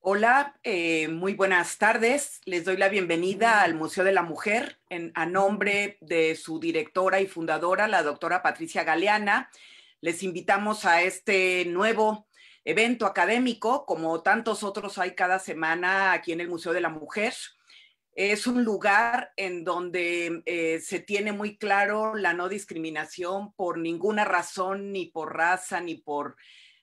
Hola, muy buenas tardes. Les doy la bienvenida al Museo de la Mujer a nombre de su directora y fundadora, la doctora Patricia Galeana. Les invitamos a este nuevo evento académico, como tantos otros hay cada semana aquí en el Museo de la Mujer. Es un lugar en donde se tiene muy claro la no discriminación por ninguna razón, ni por raza, ni por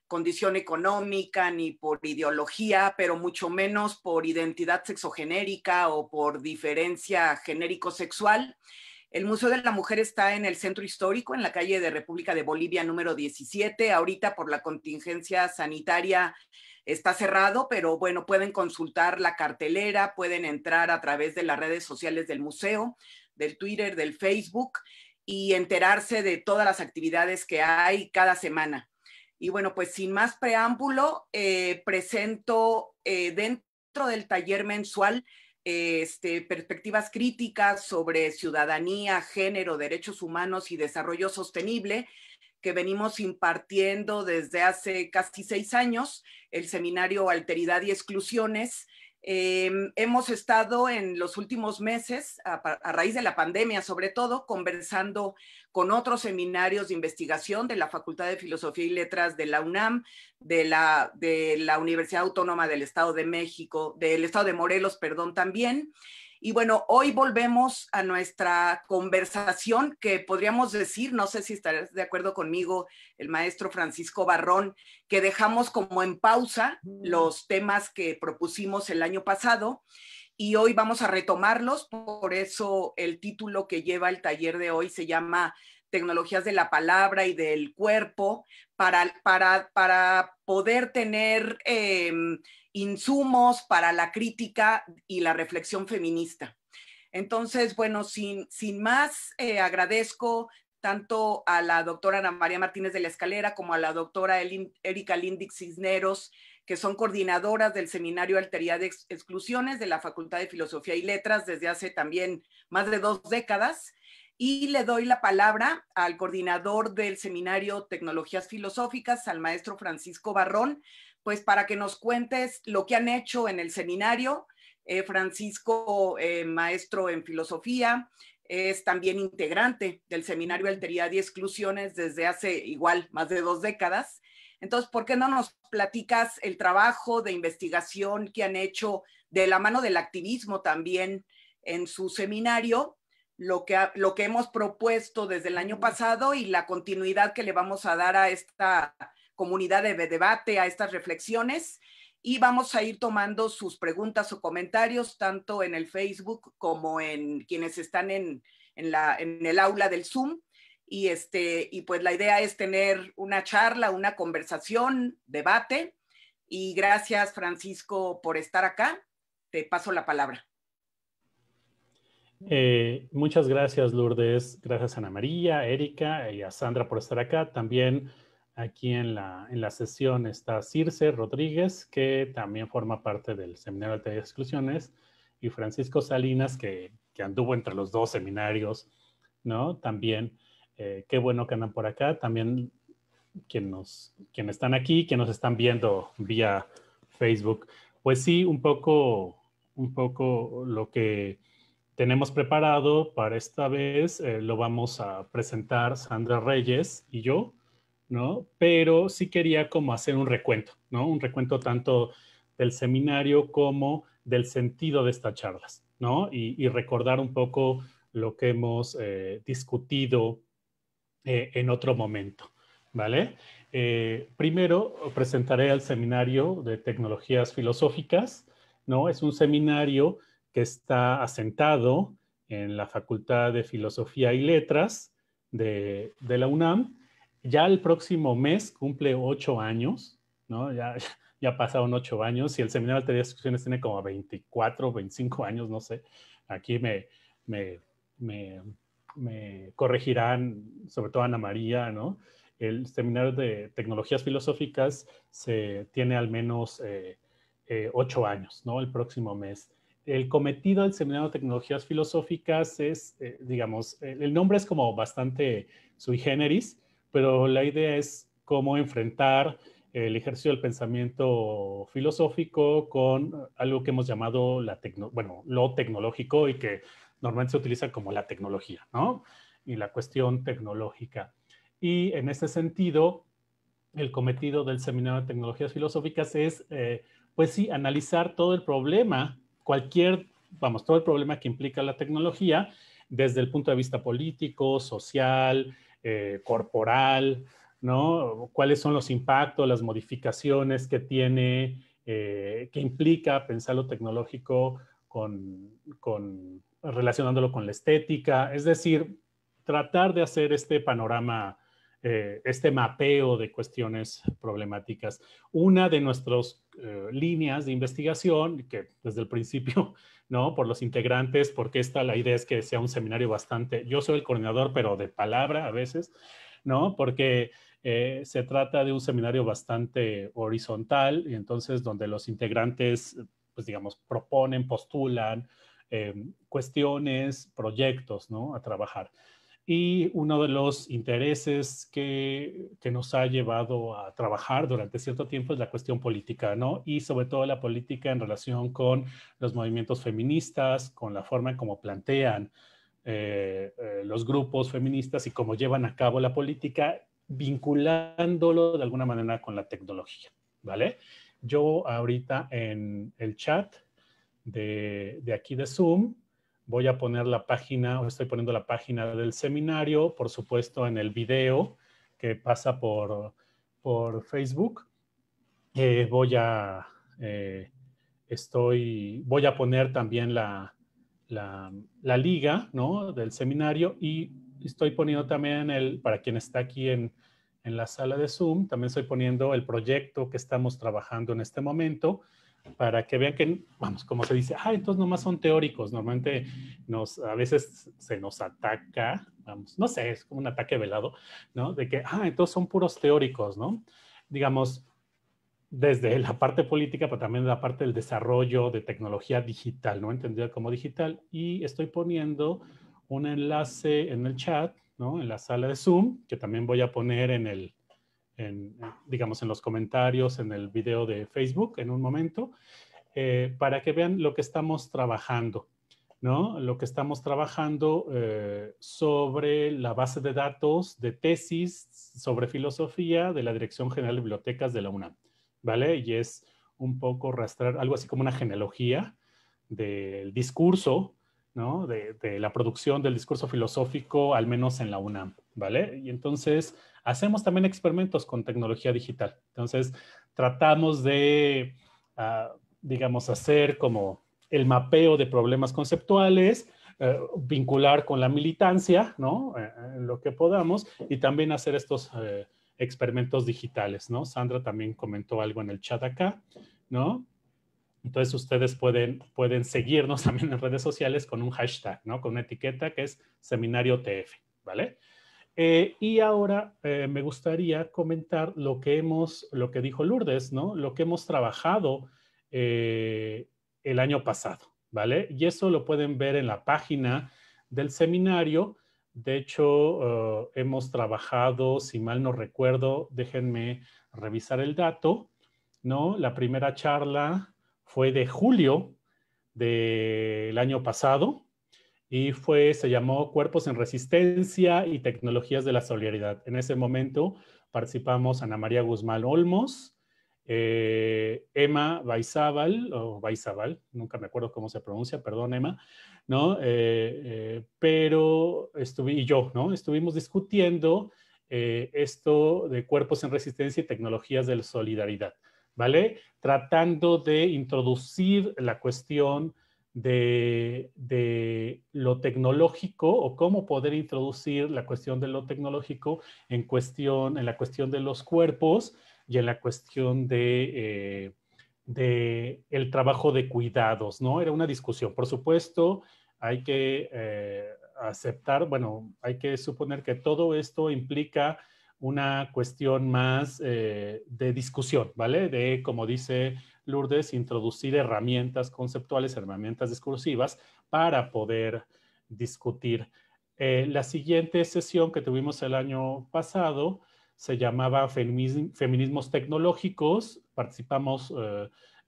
condición económica, ni por ideología, pero mucho menos por identidad sexogenérica o por diferencia genérico-sexual. El Museo de la Mujer está en el Centro Histórico, en la calle de República de Bolivia número 17. Ahorita por la contingencia sanitaria está cerrado, pero bueno, pueden consultar la cartelera, pueden entrar a través de las redes sociales del museo, del Twitter, del Facebook y enterarse de todas las actividades que hay cada semana. Y bueno, pues sin más preámbulo, presento dentro del taller mensual perspectivas críticas sobre ciudadanía, género, derechos humanos y desarrollo sostenible, que venimos impartiendo desde hace casi 6 años, el seminario Alteridad y Exclusiones. Hemos estado en los últimos meses, a raíz de la pandemia sobre todo, conversando con otros seminarios de investigación de la Facultad de Filosofía y Letras de la UNAM, de la Universidad Autónoma del Estado de México, del Estado de Morelos, perdón, también. Y bueno, hoy volvemos a nuestra conversación que podríamos decir, no sé si estarás de acuerdo conmigo, el maestro Francisco Barrón, que dejamos como en pausa los temas que propusimos el año pasado y hoy vamos a retomarlos. Por eso el título que lleva el taller de hoy se llama Tecnologías de la Palabra y del Cuerpo, para poder tener insumos para la crítica y la reflexión feminista. Entonces, bueno, sin más, agradezco tanto a la doctora Ana María Martínez de la Escalera como a la doctora Erika Lindix Cisneros, que son coordinadoras del Seminario Alteridad de Exclusiones de la Facultad de Filosofía y Letras desde hace también más de 2 décadas. Y le doy la palabra al coordinador del Seminario Tecnologías Filosóficas, al maestro Francisco Barrón, pues para que nos cuentes lo que han hecho en el seminario. Francisco, maestro en filosofía, es también integrante del Seminario Alteridad y Exclusiones desde hace igual más de 2 décadas. Entonces, ¿por qué no nos platicas el trabajo de investigación que han hecho de la mano del activismo también en su seminario, lo que hemos propuesto desde el año pasado y la continuidad que le vamos a dar a esta comunidad de debate, a estas reflexiones? Y vamos a ir tomando sus preguntas o comentarios tanto en el Facebook como en quienes están en el aula del Zoom. Y pues la idea es tener una charla, una conversación, debate. Y gracias, Francisco, por estar acá. Te paso la palabra. Muchas gracias, Lourdes. Gracias a Ana María, Erika y a Sandra por estar acá. También aquí en la sesión está Circe Rodríguez, que también forma parte del Seminario de Exclusiones, y Francisco Salinas, que anduvo entre los dos seminarios, ¿no? También, qué bueno que andan por acá. También quienes están aquí, quienes nos están viendo vía Facebook. Pues sí, un poco lo que tenemos preparado para esta vez, lo vamos a presentar Sandra Reyes y yo, ¿no? Pero sí quería como hacer un recuento, ¿no? Un recuento tanto del seminario como del sentido de estas charlas, ¿no? Y recordar un poco lo que hemos discutido en otro momento, ¿vale? Primero presentaré el seminario de tecnologías filosóficas, ¿no? Es un seminario que está asentado en la Facultad de Filosofía y Letras de la UNAM. Ya el próximo mes cumple 8 años, ¿no? Ya pasaron 8 años y el seminario de teoría de discusiones tiene como 24, 25 años, no sé. Aquí me corregirán, sobre todo Ana María, ¿no? El seminario de tecnologías filosóficas tiene al menos 8 años, ¿no? El próximo mes. El cometido del seminario de tecnologías filosóficas es, digamos, el nombre es como bastante sui generis, pero la idea es cómo enfrentar el ejercicio del pensamiento filosófico con algo que hemos llamado lo tecnológico y que normalmente se utiliza como la tecnología, ¿no? Y la cuestión tecnológica. Y en ese sentido, el cometido del Seminario de Tecnologías Filosóficas es, pues sí, analizar todo el problema, todo el problema que implica la tecnología desde el punto de vista político, social, corporal, ¿no? ¿Cuáles son los impactos, las modificaciones que tiene, que implica pensar lo tecnológico relacionándolo con la estética? Es decir, tratar de hacer este panorama, este mapeo de cuestiones problemáticas. Una de nuestras líneas de investigación, que desde el principio, ¿no? Por los integrantes, porque la idea es que sea un seminario bastante, yo soy el coordinador, pero de palabra a veces, ¿no? Porque se trata de un seminario bastante horizontal y entonces donde los integrantes, pues digamos, proponen, postulan cuestiones, proyectos, ¿no? A trabajar. Y uno de los intereses que nos ha llevado a trabajar durante cierto tiempo es la cuestión política, ¿no? Y sobre todo la política en relación con los movimientos feministas, con la forma en cómo plantean los grupos feministas y cómo llevan a cabo la política, vinculándolo de alguna manera con la tecnología, ¿vale? Yo ahorita en el chat de aquí de Zoom voy a poner la página, o estoy poniendo la página del seminario, por supuesto en el video que pasa por Facebook. Eh, voy a poner también la liga, ¿no? Del seminario y estoy poniendo también para quien está aquí en la sala de Zoom, también estoy poniendo el proyecto que estamos trabajando en este momento para que vean que, vamos, como se dice, entonces nomás son teóricos, normalmente a veces se nos ataca, vamos, no sé, es como un ataque velado, ¿no? De que, entonces son puros teóricos, ¿no? Digamos, desde la parte política, pero también la parte del desarrollo de tecnología digital, ¿no? Entendida como digital. Y estoy poniendo un enlace en el chat, ¿no? En la sala de Zoom, que también voy a poner digamos, en los comentarios, en el video de Facebook en un momento, para que vean lo que estamos trabajando, ¿no? Lo que estamos trabajando sobre la base de datos de tesis sobre filosofía de la Dirección General de Bibliotecas de la UNAM, ¿vale? Y es un poco rastrear algo así como una genealogía del discurso, ¿no? De la producción del discurso filosófico, al menos en la UNAM, ¿vale? Y entonces hacemos también experimentos con tecnología digital. Entonces tratamos de, digamos, hacer como el mapeo de problemas conceptuales, vincular con la militancia, ¿no? En lo que podamos, y también hacer estos experimentos digitales, ¿no? Sandra también comentó algo en el chat acá, ¿no? Entonces ustedes pueden seguirnos también en redes sociales con un hashtag, ¿no? Con una etiqueta que es Seminario TF, ¿vale? Y ahora me gustaría comentar lo que dijo Lourdes, ¿no? Lo que hemos trabajado el año pasado, ¿vale? Y eso lo pueden ver en la página del seminario. De hecho, hemos trabajado, si mal no recuerdo, déjenme revisar el dato, ¿no? La primera charla fue de julio del año pasado, y se llamó Cuerpos en Resistencia y Tecnologías de la Solidaridad. En ese momento participamos Ana María Guzmán Olmos, Emma Baizábal, nunca me acuerdo cómo se pronuncia, perdón Emma, ¿no? Y yo, ¿no? Estuvimos discutiendo esto de cuerpos en resistencia y tecnologías de la solidaridad, ¿vale? Tratando de introducir la cuestión de lo tecnológico o cómo poder introducir la cuestión de lo tecnológico en la cuestión de los cuerpos y en la cuestión de el trabajo de cuidados, ¿no? Era una discusión. Por supuesto, hay que aceptar, bueno, hay que suponer que todo esto implica una cuestión más de discusión, ¿vale? De, como dice Lourdes, introducir herramientas conceptuales, herramientas discursivas para poder discutir. La siguiente sesión que tuvimos el año pasado se llamaba Feminismos Tecnológicos. Participamos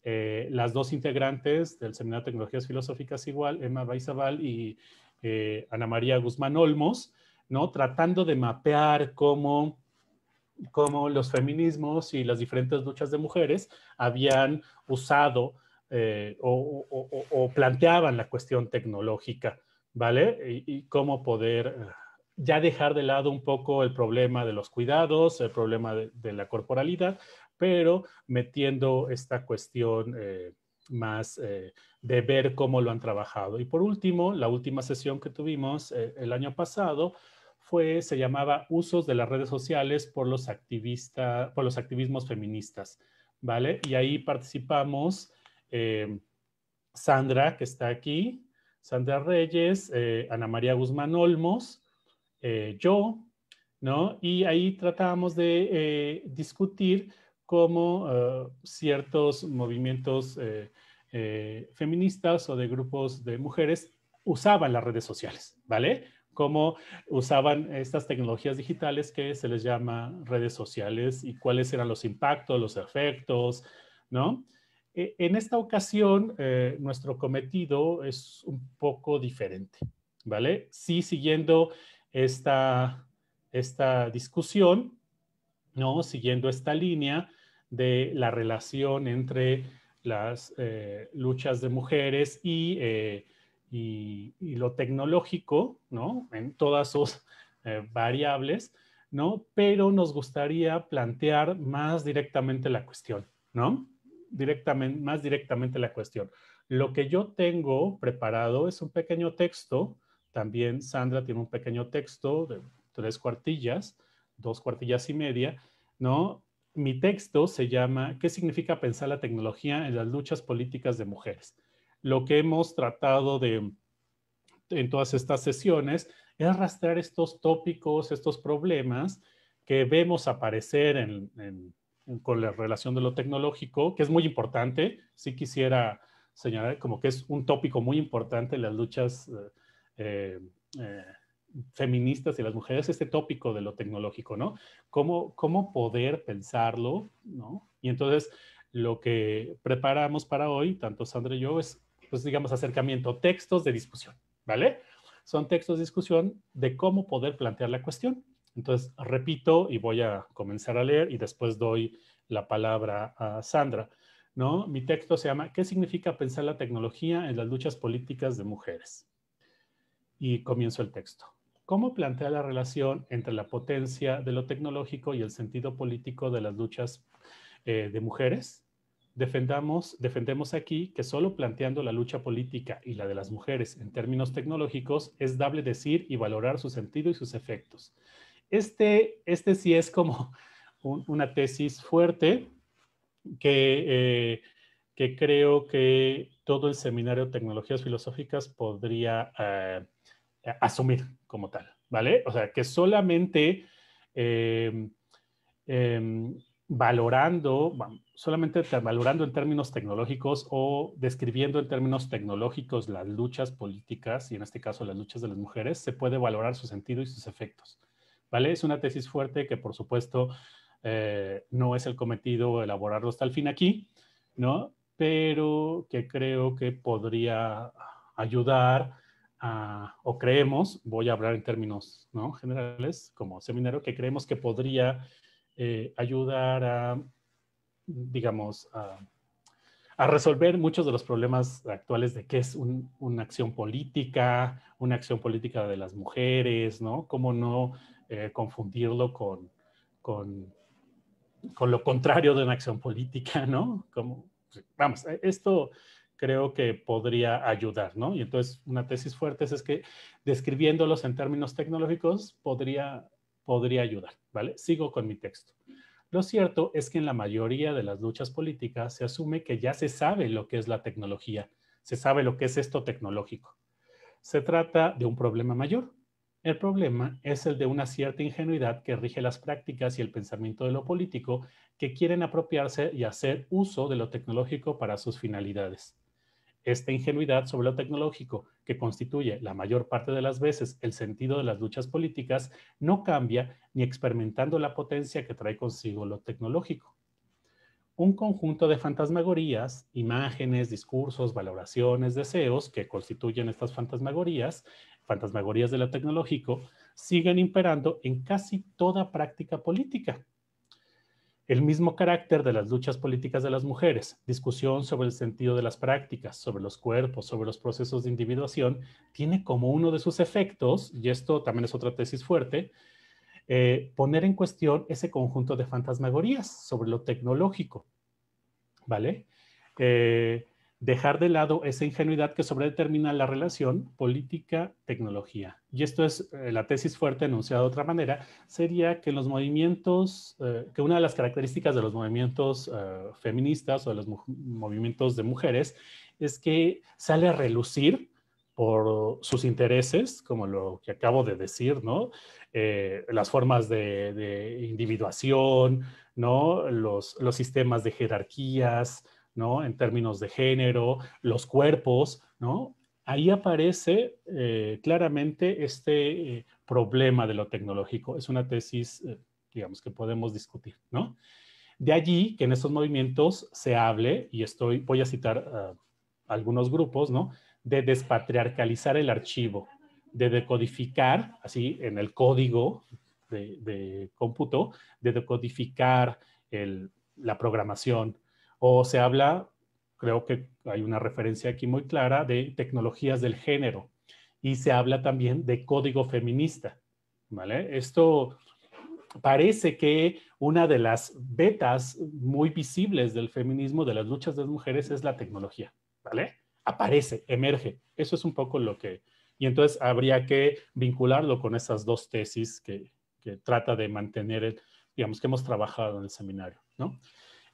las dos integrantes del Seminario de Tecnologías Filosóficas igual, Emma Baizabal y Ana María Guzmán Olmos, ¿no? Tratando de mapear cómo los feminismos y las diferentes luchas de mujeres habían usado o planteaban la cuestión tecnológica, ¿vale? Y cómo poder ya dejar de lado un poco el problema de los cuidados, el problema de la corporalidad, pero metiendo esta cuestión más de ver cómo lo han trabajado. Y por último, la última sesión que tuvimos el año pasado se llamaba Usos de las redes sociales por los activismos feministas, ¿vale? Y ahí participamos Sandra, que está aquí, Sandra Reyes, Ana María Guzmán Olmos, yo, ¿no? Y ahí tratábamos de discutir cómo ciertos movimientos feministas o de grupos de mujeres usaban las redes sociales, ¿vale? Cómo usaban estas tecnologías digitales que se les llama redes sociales y cuáles eran los impactos, los efectos, ¿no? En esta ocasión, nuestro cometido es un poco diferente, ¿vale? Sí, siguiendo esta discusión, ¿no? Siguiendo esta línea de la relación entre las luchas de mujeres y lo tecnológico, ¿no? En todas sus variables, ¿no? Pero nos gustaría plantear más directamente la cuestión, ¿no? Más directamente la cuestión. Lo que yo tengo preparado es un pequeño texto. También Sandra tiene un pequeño texto de 3 cuartillas, 2 cuartillas y media, ¿no? Mi texto se llama ¿Qué significa pensar la tecnología en las luchas políticas de mujeres? Lo que hemos tratado en todas estas sesiones es rastrear estos tópicos, estos problemas que vemos aparecer con la relación de lo tecnológico, que es muy importante. Sí quisiera señalar como que es un tópico muy importante en las luchas feministas y las mujeres, este tópico de lo tecnológico, ¿no? ¿Cómo poder pensarlo, ¿no? Y entonces lo que preparamos para hoy, tanto Sandra y yo, es, pues digamos, acercamiento, textos de discusión, ¿vale? Son textos de discusión de cómo poder plantear la cuestión. Entonces, repito y voy a comenzar a leer y después doy la palabra a Sandra, ¿no? Mi texto se llama ¿Qué significa pensar la tecnología en las luchas políticas de mujeres? Y comienzo el texto. ¿Cómo plantea la relación entre la potencia de lo tecnológico y el sentido político de las luchas de mujeres? Defendemos aquí que solo planteando la lucha política y la de las mujeres en términos tecnológicos es dable decir y valorar su sentido y sus efectos. Este sí es como una tesis fuerte que creo que todo el seminario de tecnologías filosóficas podría asumir como tal, ¿vale? O sea, que solamente solamente valorando en términos tecnológicos o describiendo en términos tecnológicos las luchas políticas, y en este caso las luchas de las mujeres, se puede valorar su sentido y sus efectos, ¿vale? Es una tesis fuerte que, por supuesto, no es el cometido elaborarlo hasta el fin aquí, ¿no? Pero que creo que podría ayudar o creemos, voy a hablar en términos, ¿no?, generales, como seminario, que creemos que podría ayudar a, digamos, a resolver muchos de los problemas actuales de qué es una acción política de las mujeres, ¿no? Cómo no confundirlo con lo contrario de una acción política, ¿no? Vamos, esto creo que podría ayudar, ¿no? Y entonces una tesis fuerte es que describiéndolos en términos tecnológicos podría ayudar, ¿vale? Sigo con mi texto. Lo cierto es que en la mayoría de las luchas políticas se asume que ya se sabe lo que es la tecnología, se sabe lo que es esto tecnológico. Se trata de un problema mayor. El problema es el de una cierta ingenuidad que rige las prácticas y el pensamiento de lo político que quieren apropiarse y hacer uso de lo tecnológico para sus finalidades. esta ingenuidad sobre lo tecnológico, que constituye la mayor parte de las veces el sentido de las luchas políticas, no cambia ni experimentando la potencia que trae consigo lo tecnológico. Un conjunto de fantasmagorías, imágenes, discursos, valoraciones, deseos que constituyen estas fantasmagorías de lo tecnológico, siguen imperando en casi toda práctica política. El mismo carácter de las luchas políticas de las mujeres, discusión sobre el sentido de las prácticas, sobre los cuerpos, sobre los procesos de individuación, tiene como uno de sus efectos, y esto también es otra tesis fuerte, poner en cuestión ese conjunto de fantasmagorías sobre lo tecnológico, ¿vale? Dejar de lado esa ingenuidad que sobredetermina la relación política-tecnología. Y esto es la tesis fuerte enunciada de otra manera, sería que los movimientos, que una de las características de los movimientos feministas o de los movimientos de mujeres es que sale a relucir por sus intereses, como lo que acabo de decir, ¿no? Las formas de individuación, ¿no? Los sistemas de jerarquías, ¿no? En términos de género, los cuerpos, ¿no? Ahí aparece claramente este problema de lo tecnológico. Es una tesis, digamos, que podemos discutir, ¿no? De allí que en estos movimientos se hable, y voy a citar algunos grupos, ¿no? De despatriarcalizar el archivo, de decodificar, así en el código de cómputo, de decodificar la programación. O se habla, creo que hay una referencia aquí muy clara, de tecnologías del género. Y se habla también de código feminista, ¿vale? Esto parece que una de las vetas muy visibles del feminismo, de las luchas de las mujeres, es la tecnología, ¿vale? Aparece, emerge. Eso es un poco lo que... Y entonces habría que vincularlo con esas dos tesis que trata de mantener, digamos, que hemos trabajado en el seminario, ¿no?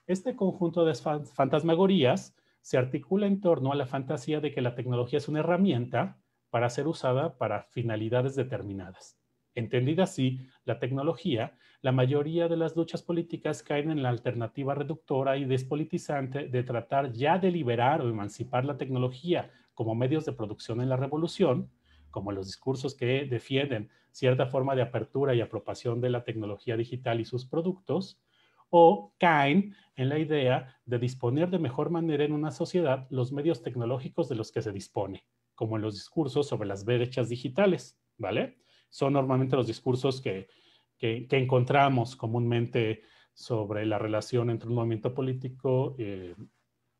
Este conjunto de fantasmagorías se articula en torno a la fantasía de que la tecnología es una herramienta para ser usada para finalidades determinadas. Entendida así, la tecnología, la mayoría de las luchas políticas caen en la alternativa reductora y despolitizante de tratar ya de liberar o emancipar la tecnología como medios de producción en la revolución, como los discursos que defienden cierta forma de apertura y apropiación de la tecnología digital y sus productos, o caen en la idea de disponer de mejor manera en una sociedad los medios tecnológicos de los que se dispone, como en los discursos sobre las brechas digitales, ¿vale? Son normalmente los discursos que encontramos comúnmente sobre la relación entre un movimiento político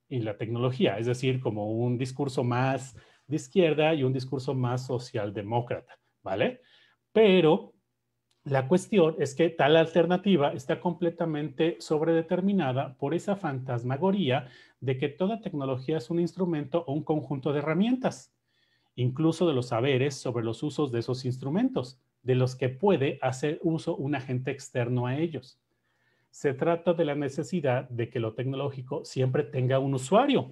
y la tecnología, es decir, como un discurso más de izquierda y un discurso más socialdemócrata, ¿vale? Pero la cuestión es que tal alternativa está completamente sobredeterminada por esa fantasmagoría de que toda tecnología es un instrumento o un conjunto de herramientas, incluso de los saberes sobre los usos de esos instrumentos, de los que puede hacer uso un agente externo a ellos. Se trata de la necesidad de que lo tecnológico siempre tenga un usuario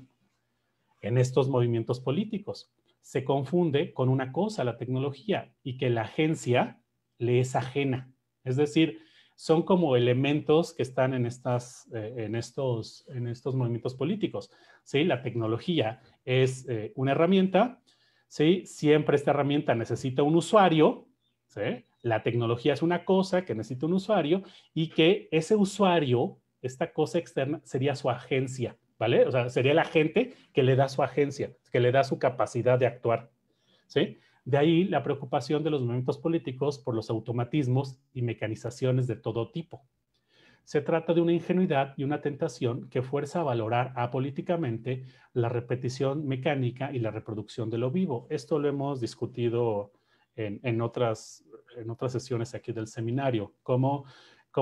en estos movimientos políticos. Se confunde con una cosa, la tecnología, y que la agencia le es ajena. Es decir, son como elementos que están en estos movimientos políticos. ¿Sí? La tecnología es una herramienta, ¿sí? Siempre esta herramienta necesita un usuario, ¿sí? La tecnología es una cosa que necesita un usuario y que ese usuario, esta cosa externa, sería su agencia, ¿vale? O sea, sería el agente que le da su agencia, que le da su capacidad de actuar, ¿sí? De ahí la preocupación de los movimientos políticos por los automatismos y mecanizaciones de todo tipo. Se trata de una ingenuidad y una tentación que fuerza a valorar apolíticamente la repetición mecánica y la reproducción de lo vivo. Esto lo hemos discutido en otras sesiones aquí del seminario, como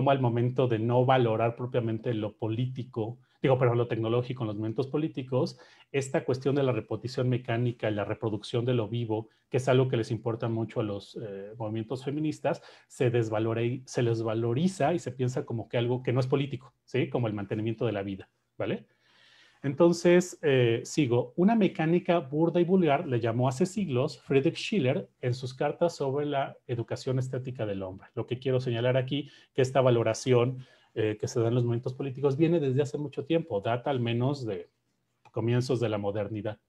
al momento de no valorar propiamente lo político, lo tecnológico en los momentos políticos, esta cuestión de la repetición mecánica y la reproducción de lo vivo, que es algo que les importa mucho a los movimientos feministas, se les valoriza y se piensa como que algo que no es político, ¿sí? Como el mantenimiento de la vida, ¿vale? Entonces, sigo. Una mecánica burda y vulgar le llamó hace siglos Friedrich Schiller en sus cartas sobre la educación estética del hombre. Lo que quiero señalar aquí, que esta valoración que se da en los movimientos políticos viene desde hace mucho tiempo, data al menos de comienzos de la modernidad.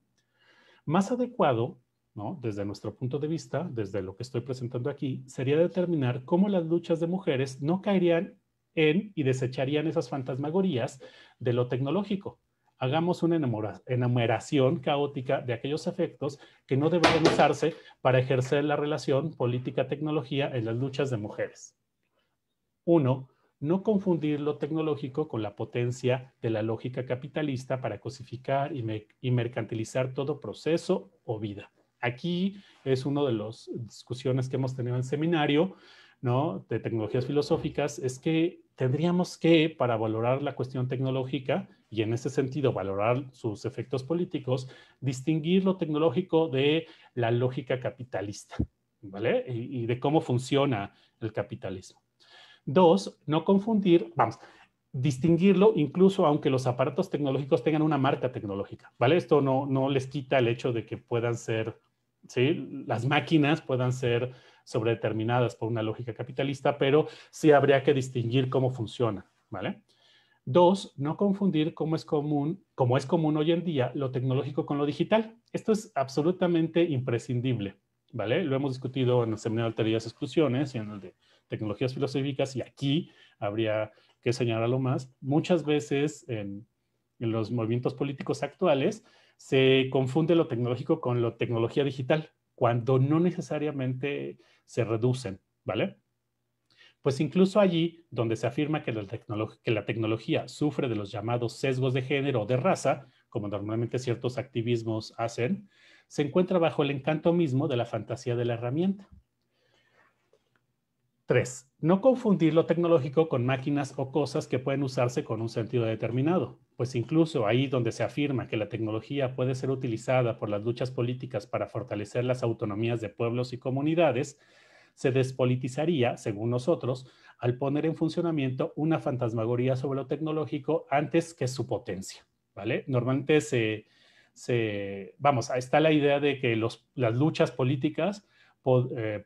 Más adecuado, ¿no?, desde nuestro punto de vista, desde lo que estoy presentando aquí, sería determinar cómo las luchas de mujeres no caerían en y desecharían esas fantasmagorías de lo tecnológico. Hagamos una enumeración caótica de aquellos efectos que no deberían usarse para ejercer la relación política-tecnología en las luchas de mujeres. 1. No confundir lo tecnológico con la potencia de la lógica capitalista para cosificar y mercantilizar todo proceso o vida. Aquí es una de las discusiones que hemos tenido en el seminario, ¿no?, de tecnologías filosóficas, es que tendríamos que, para valorar la cuestión tecnológica y en ese sentido valorar sus efectos políticos, distinguir lo tecnológico de la lógica capitalista, ¿vale? Y de cómo funciona el capitalismo. 2, no confundir, vamos, distinguirlo incluso aunque los aparatos tecnológicos tengan una marca tecnológica, ¿vale? Esto no les quita el hecho de que puedan ser, ¿sí?, las máquinas puedan ser sobredeterminadas por una lógica capitalista, pero sí habría que distinguir cómo funciona, ¿vale? 2, no confundir como es común hoy en día lo tecnológico con lo digital. Esto es absolutamente imprescindible, ¿vale? Lo hemos discutido en el seminario de teorías de exclusiones y en el de tecnologías filosóficas, y aquí habría que señalarlo más. Muchas veces en los movimientos políticos actuales se confunde lo tecnológico con la tecnología digital, cuando no necesariamente se reducen, ¿vale? Pues incluso allí, donde se afirma que la tecnología sufre de los llamados sesgos de género o de raza, como normalmente ciertos activismos hacen, se encuentra bajo el encanto mismo de la fantasía de la herramienta. 3. No confundir lo tecnológico con máquinas o cosas que pueden usarse con un sentido determinado, pues incluso ahí donde se afirma que la tecnología puede ser utilizada por las luchas políticas para fortalecer las autonomías de pueblos y comunidades, se despolitizaría, según nosotros, al poner en funcionamiento una fantasmagoría sobre lo tecnológico antes que su potencia, ¿vale? Normalmente vamos, ahí está la idea de que las luchas políticas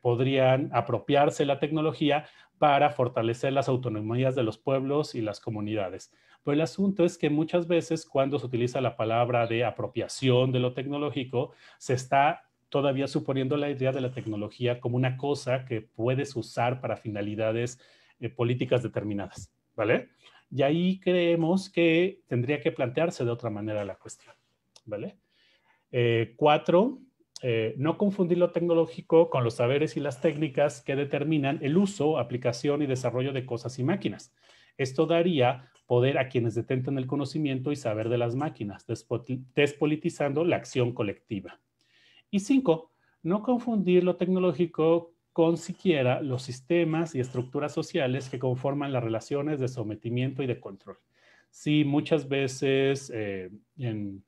podrían apropiarse de la tecnología para fortalecer las autonomías de los pueblos y las comunidades. Pero el asunto es que muchas veces cuando se utiliza la palabra de apropiación de lo tecnológico, se está todavía suponiendo la idea de la tecnología como una cosa que puedes usar para finalidades políticas determinadas, ¿vale? Y ahí creemos que tendría que plantearse de otra manera la cuestión, ¿vale? 4, no confundir lo tecnológico con los saberes y las técnicas que determinan el uso, aplicación y desarrollo de cosas y máquinas. Esto daría poder a quienes detentan el conocimiento y saber de las máquinas, despolitizando la acción colectiva. Y 5, no confundir lo tecnológico con siquiera los sistemas y estructuras sociales que conforman las relaciones de sometimiento y de control. Sí, muchas veces en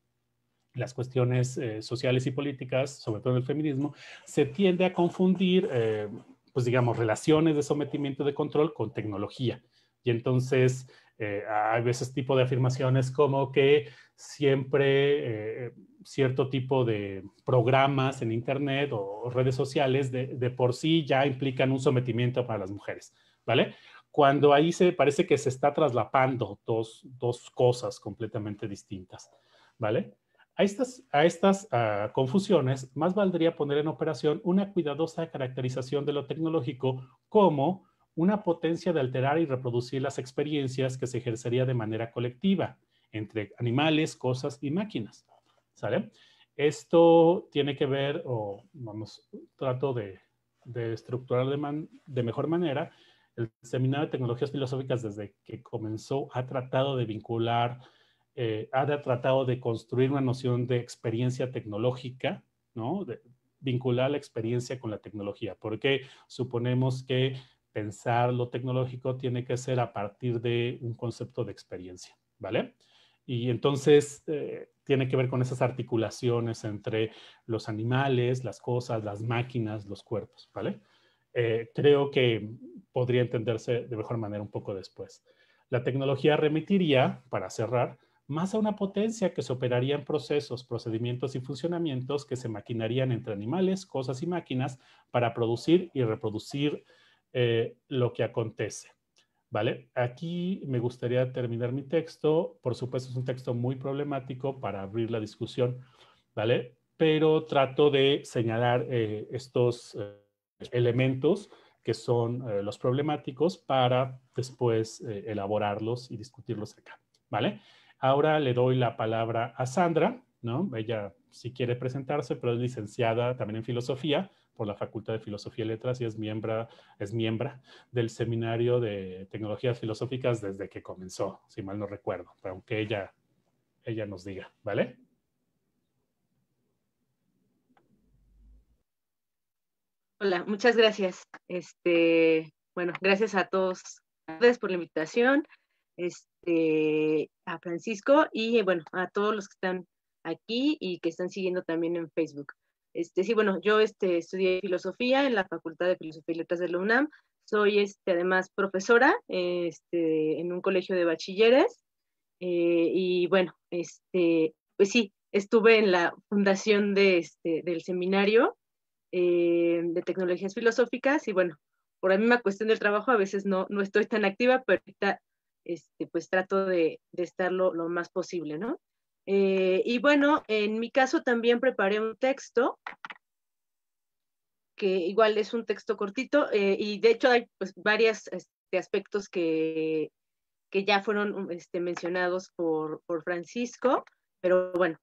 las cuestiones sociales y políticas, sobre todo en el feminismo, se tiende a confundir, pues digamos, relaciones de sometimiento y de control con tecnología. Y entonces hay veces tipo de afirmaciones como que siempre cierto tipo de programas en Internet o redes sociales de por sí ya implican un sometimiento para las mujeres, ¿vale? Cuando ahí parece que se está traslapando dos cosas completamente distintas, ¿vale? A estas confusiones, más valdría poner en operación una cuidadosa caracterización de lo tecnológico como una potencia de alterar y reproducir las experiencias que se ejercería de manera colectiva entre animales, cosas y máquinas, ¿sale? Esto tiene que ver, o vamos, trato de estructurar de mejor manera. El Seminario de Tecnologías Filosóficas, desde que comenzó, ha tratado de vincular, ha tratado de construir una noción de experiencia tecnológica, ¿no? De vincular la experiencia con la tecnología, porque suponemos que pensar lo tecnológico tiene que ser a partir de un concepto de experiencia, ¿vale? Y entonces tiene que ver con esas articulaciones entre los animales, las cosas, las máquinas, los cuerpos, ¿vale? Creo que podría entenderse de mejor manera un poco después. La tecnología remitiría, para cerrar, más a una potencia que se operaría en procesos, procedimientos y funcionamientos que se maquinarían entre animales, cosas y máquinas para producir y reproducir lo que acontece, ¿vale? Aquí me gustaría terminar mi texto. Por supuesto, es un texto muy problemático para abrir la discusión, ¿vale? pero trato de señalar estos elementos que son los problemáticos para después elaborarlos y discutirlos acá, ¿vale? Ahora le doy la palabra a Sandra, ¿no? Ella sí quiere presentarse, pero es licenciada también en filosofía por la Facultad de Filosofía y Letras y es miembro del Seminario de Tecnologías Filosóficas desde que comenzó, si mal no recuerdo, pero aunque ella nos diga, ¿vale? Hola, muchas gracias. Bueno, gracias a todos por la invitación, a Francisco y bueno, a todos los que están aquí y que están siguiendo también en Facebook. Sí, bueno, yo estudié filosofía en la Facultad de Filosofía y Letras de la UNAM. Soy además profesora en un colegio de bachilleres y bueno, pues sí, estuve en la fundación del seminario de tecnologías filosóficas y bueno, por la misma cuestión del trabajo a veces no estoy tan activa, pero ahorita pues trato de estar lo más posible, ¿no? Y bueno, en mi caso también preparé un texto que igual es un texto cortito y de hecho hay pues varios aspectos que ya fueron mencionados por Francisco, pero bueno,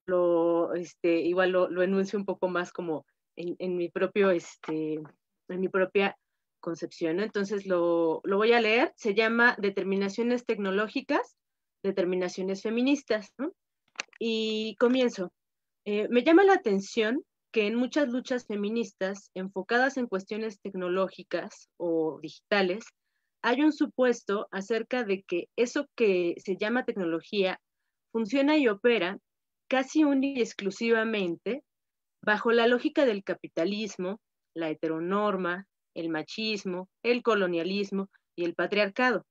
igual lo enuncio un poco más como en mi propio, en mi propia concepción, ¿no? Entonces lo voy a leer, se llama Determinaciones tecnológicas, determinaciones feministas, ¿no? Y comienzo. Me llama la atención que en muchas luchas feministas enfocadas en cuestiones tecnológicas o digitales, hay un supuesto acerca de que eso que se llama tecnología funciona y opera casi única y exclusivamente bajo la lógica del capitalismo, la heteronorma, el machismo, el colonialismo y el patriarcado.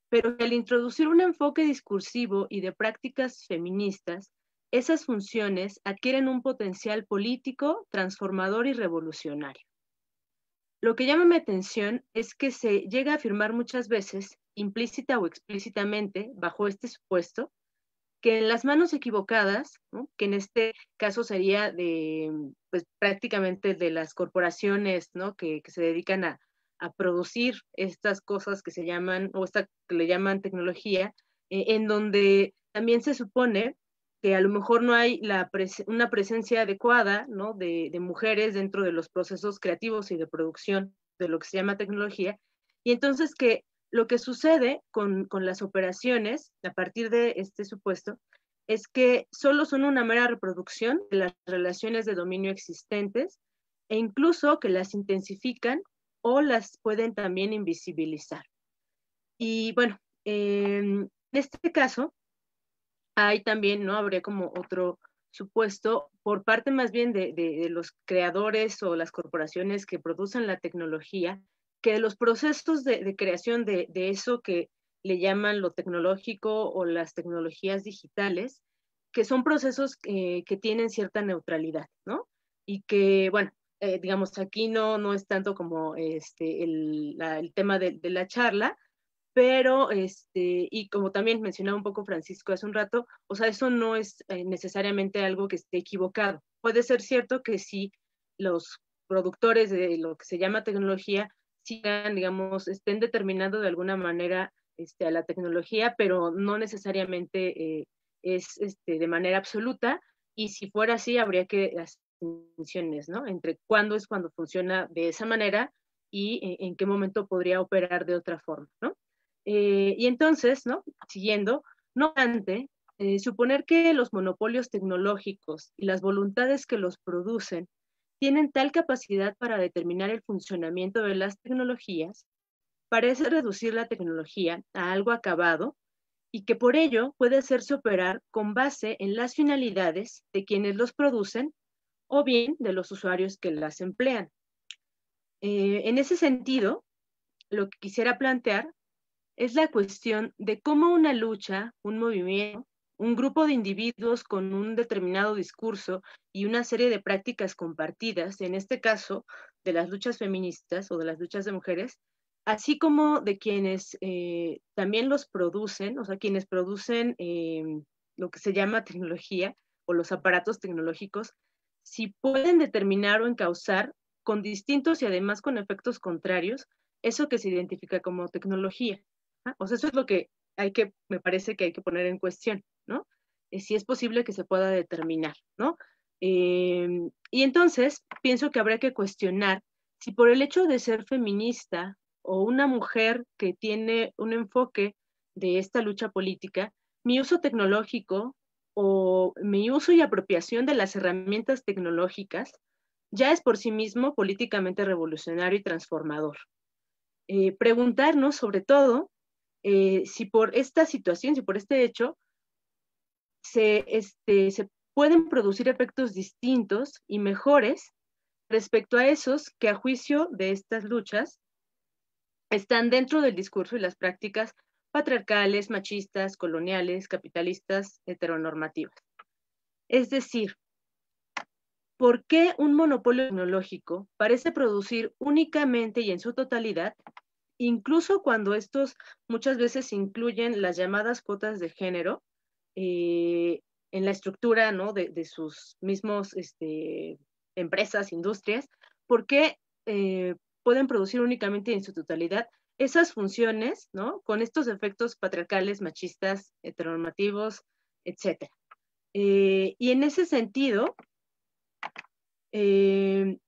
Pero que al introducir un enfoque discursivo y de prácticas feministas, esas funciones adquieren un potencial político, transformador y revolucionario. Lo que llama mi atención es que se llega a afirmar muchas veces, implícita o explícitamente, bajo este supuesto, que en las manos equivocadas, ¿no? Que en este caso sería pues prácticamente de las corporaciones, ¿no? Que se dedican a producir estas cosas que se llaman, o esta que le llaman tecnología, en donde también se supone que a lo mejor no hay una presencia adecuada, ¿no? de mujeres dentro de los procesos creativos y de producción de lo que se llama tecnología, y entonces que lo que sucede con las operaciones, a partir de este supuesto, es que solo son una mera reproducción de las relaciones de dominio existentes e incluso que las intensifican o las pueden también invisibilizar. Y bueno, en este caso, hay también, ¿no? Habría como otro supuesto por parte más bien de los creadores o las corporaciones que producen la tecnología, que los procesos de creación de eso que le llaman lo tecnológico o las tecnologías digitales, que son procesos que tienen cierta neutralidad, ¿no? Y que, bueno, digamos, aquí no es tanto como el tema de la charla, pero, y como también mencionaba un poco Francisco hace un rato, o sea, eso no es necesariamente algo que esté equivocado. Puede ser cierto que sí los productores de lo que se llama tecnología sigan, digamos, estén determinando de alguna manera a la tecnología, pero no necesariamente es de manera absoluta, y si fuera así, habría que hacer distinciones, ¿no? Entre cuándo es cuando funciona de esa manera y en qué momento podría operar de otra forma, ¿no? Y entonces, ¿no? Siguiendo, no obstante, suponer que los monopolios tecnológicos y las voluntades que los producen tienen tal capacidad para determinar el funcionamiento de las tecnologías, parece reducir la tecnología a algo acabado y que por ello puede hacerse operar con base en las finalidades de quienes los producen o bien de los usuarios que las emplean. En ese sentido, lo que quisiera plantear es la cuestión de cómo una lucha, un movimiento, un grupo de individuos con un determinado discurso y una serie de prácticas compartidas, en este caso de las luchas feministas o de las luchas de mujeres, así como de quienes también los producen, o sea, quienes producen lo que se llama tecnología o los aparatos tecnológicos, si pueden determinar o encauzar con distintos y además con efectos contrarios eso que se identifica como tecnología. O sea, eso es lo que me parece que hay que poner en cuestión, ¿no? Si es posible que se pueda determinar, ¿no? Y entonces pienso que habría que cuestionar si por el hecho de ser feminista o una mujer que tiene un enfoque de esta lucha política, mi uso tecnológico o mi uso y apropiación de las herramientas tecnológicas ya es por sí mismo políticamente revolucionario y transformador. Preguntarnos sobre todo si por esta situación, si por este hecho, se pueden producir efectos distintos y mejores respecto a esos que a juicio de estas luchas están dentro del discurso y las prácticas patriarcales, machistas, coloniales, capitalistas, heteronormativas. Es decir, ¿por qué un monopolio tecnológico parece producir únicamente y en su totalidad, incluso cuando estos muchas veces incluyen las llamadas cuotas de género en la estructura, ¿no?, de sus mismos empresas, industrias? ¿Por qué pueden producir únicamente y en su totalidad esas funciones, ¿no?, con estos efectos patriarcales, machistas, heteronormativos, etcétera? Y en ese sentido, ahí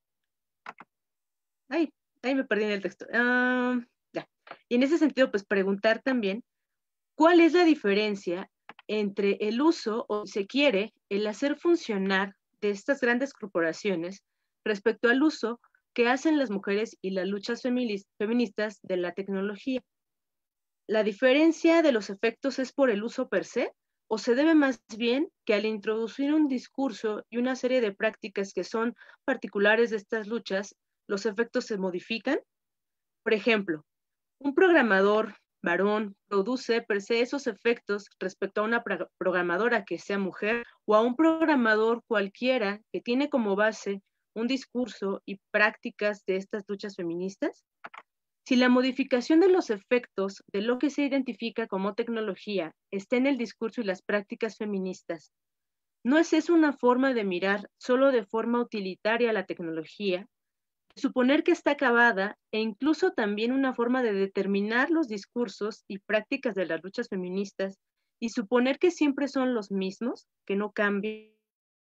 me perdí en el texto. Ya. Y en ese sentido, pues preguntar también, ¿cuál es la diferencia entre el uso, o si se quiere, el hacer funcionar de estas grandes corporaciones respecto al uso que hacen las mujeres y las luchas feministas de la tecnología? ¿La diferencia de los efectos es por el uso per se, o se debe más bien que al introducir un discurso y una serie de prácticas que son particulares de estas luchas, los efectos se modifican? Por ejemplo, un programador varón produce per se esos efectos respecto a una programadora que sea mujer, o a un programador cualquiera que tiene como base un discurso y prácticas de estas luchas feministas. Si la modificación de los efectos de lo que se identifica como tecnología está en el discurso y las prácticas feministas, ¿no es eso una forma de mirar solo de forma utilitaria la tecnología, suponer que está acabada, e incluso también una forma de determinar los discursos y prácticas de las luchas feministas y suponer que siempre son los mismos, que no cambian?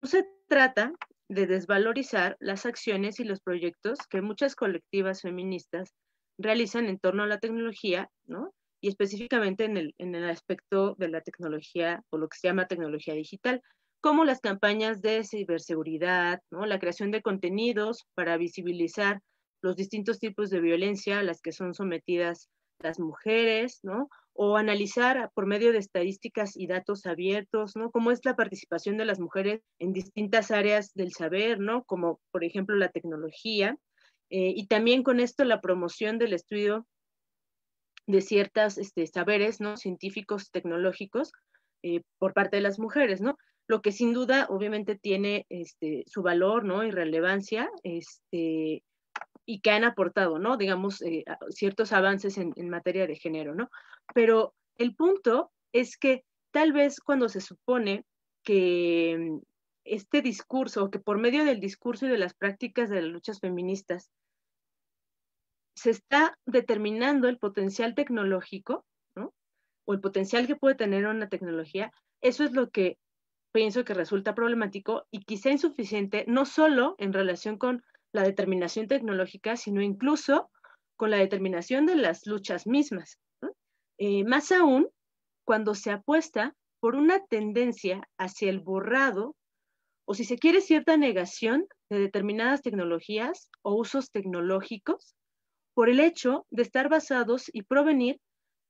No se trata de desvalorizar las acciones y los proyectos que muchas colectivas feministas realizan en torno a la tecnología, ¿no? Y específicamente en el aspecto de la tecnología, o lo que se llama tecnología digital, como las campañas de ciberseguridad, ¿no?, la creación de contenidos para visibilizar los distintos tipos de violencia a las que son sometidas las mujeres, ¿no?, o analizar por medio de estadísticas y datos abiertos, ¿no?, cómo es la participación de las mujeres en distintas áreas del saber, ¿no?, como por ejemplo la tecnología, y también con esto la promoción del estudio de ciertos saberes, ¿no?, científicos, tecnológicos, por parte de las mujeres, ¿no? Lo que sin duda, obviamente, tiene su valor, ¿no?, y relevancia, y que han aportado, ¿no?, digamos, ciertos avances en materia de género, ¿no? Pero el punto es que tal vez cuando se supone que este discurso, o que por medio del discurso y de las prácticas de las luchas feministas se está determinando el potencial tecnológico, ¿no?, o el potencial que puede tener una tecnología, eso es lo que pienso que resulta problemático y quizá insuficiente, no solo en relación con la determinación tecnológica, sino incluso con la determinación de las luchas mismas, ¿no? Más aún cuando se apuesta por una tendencia hacia el borrado, o si se quiere, cierta negación de determinadas tecnologías o usos tecnológicos, por el hecho de estar basados y provenir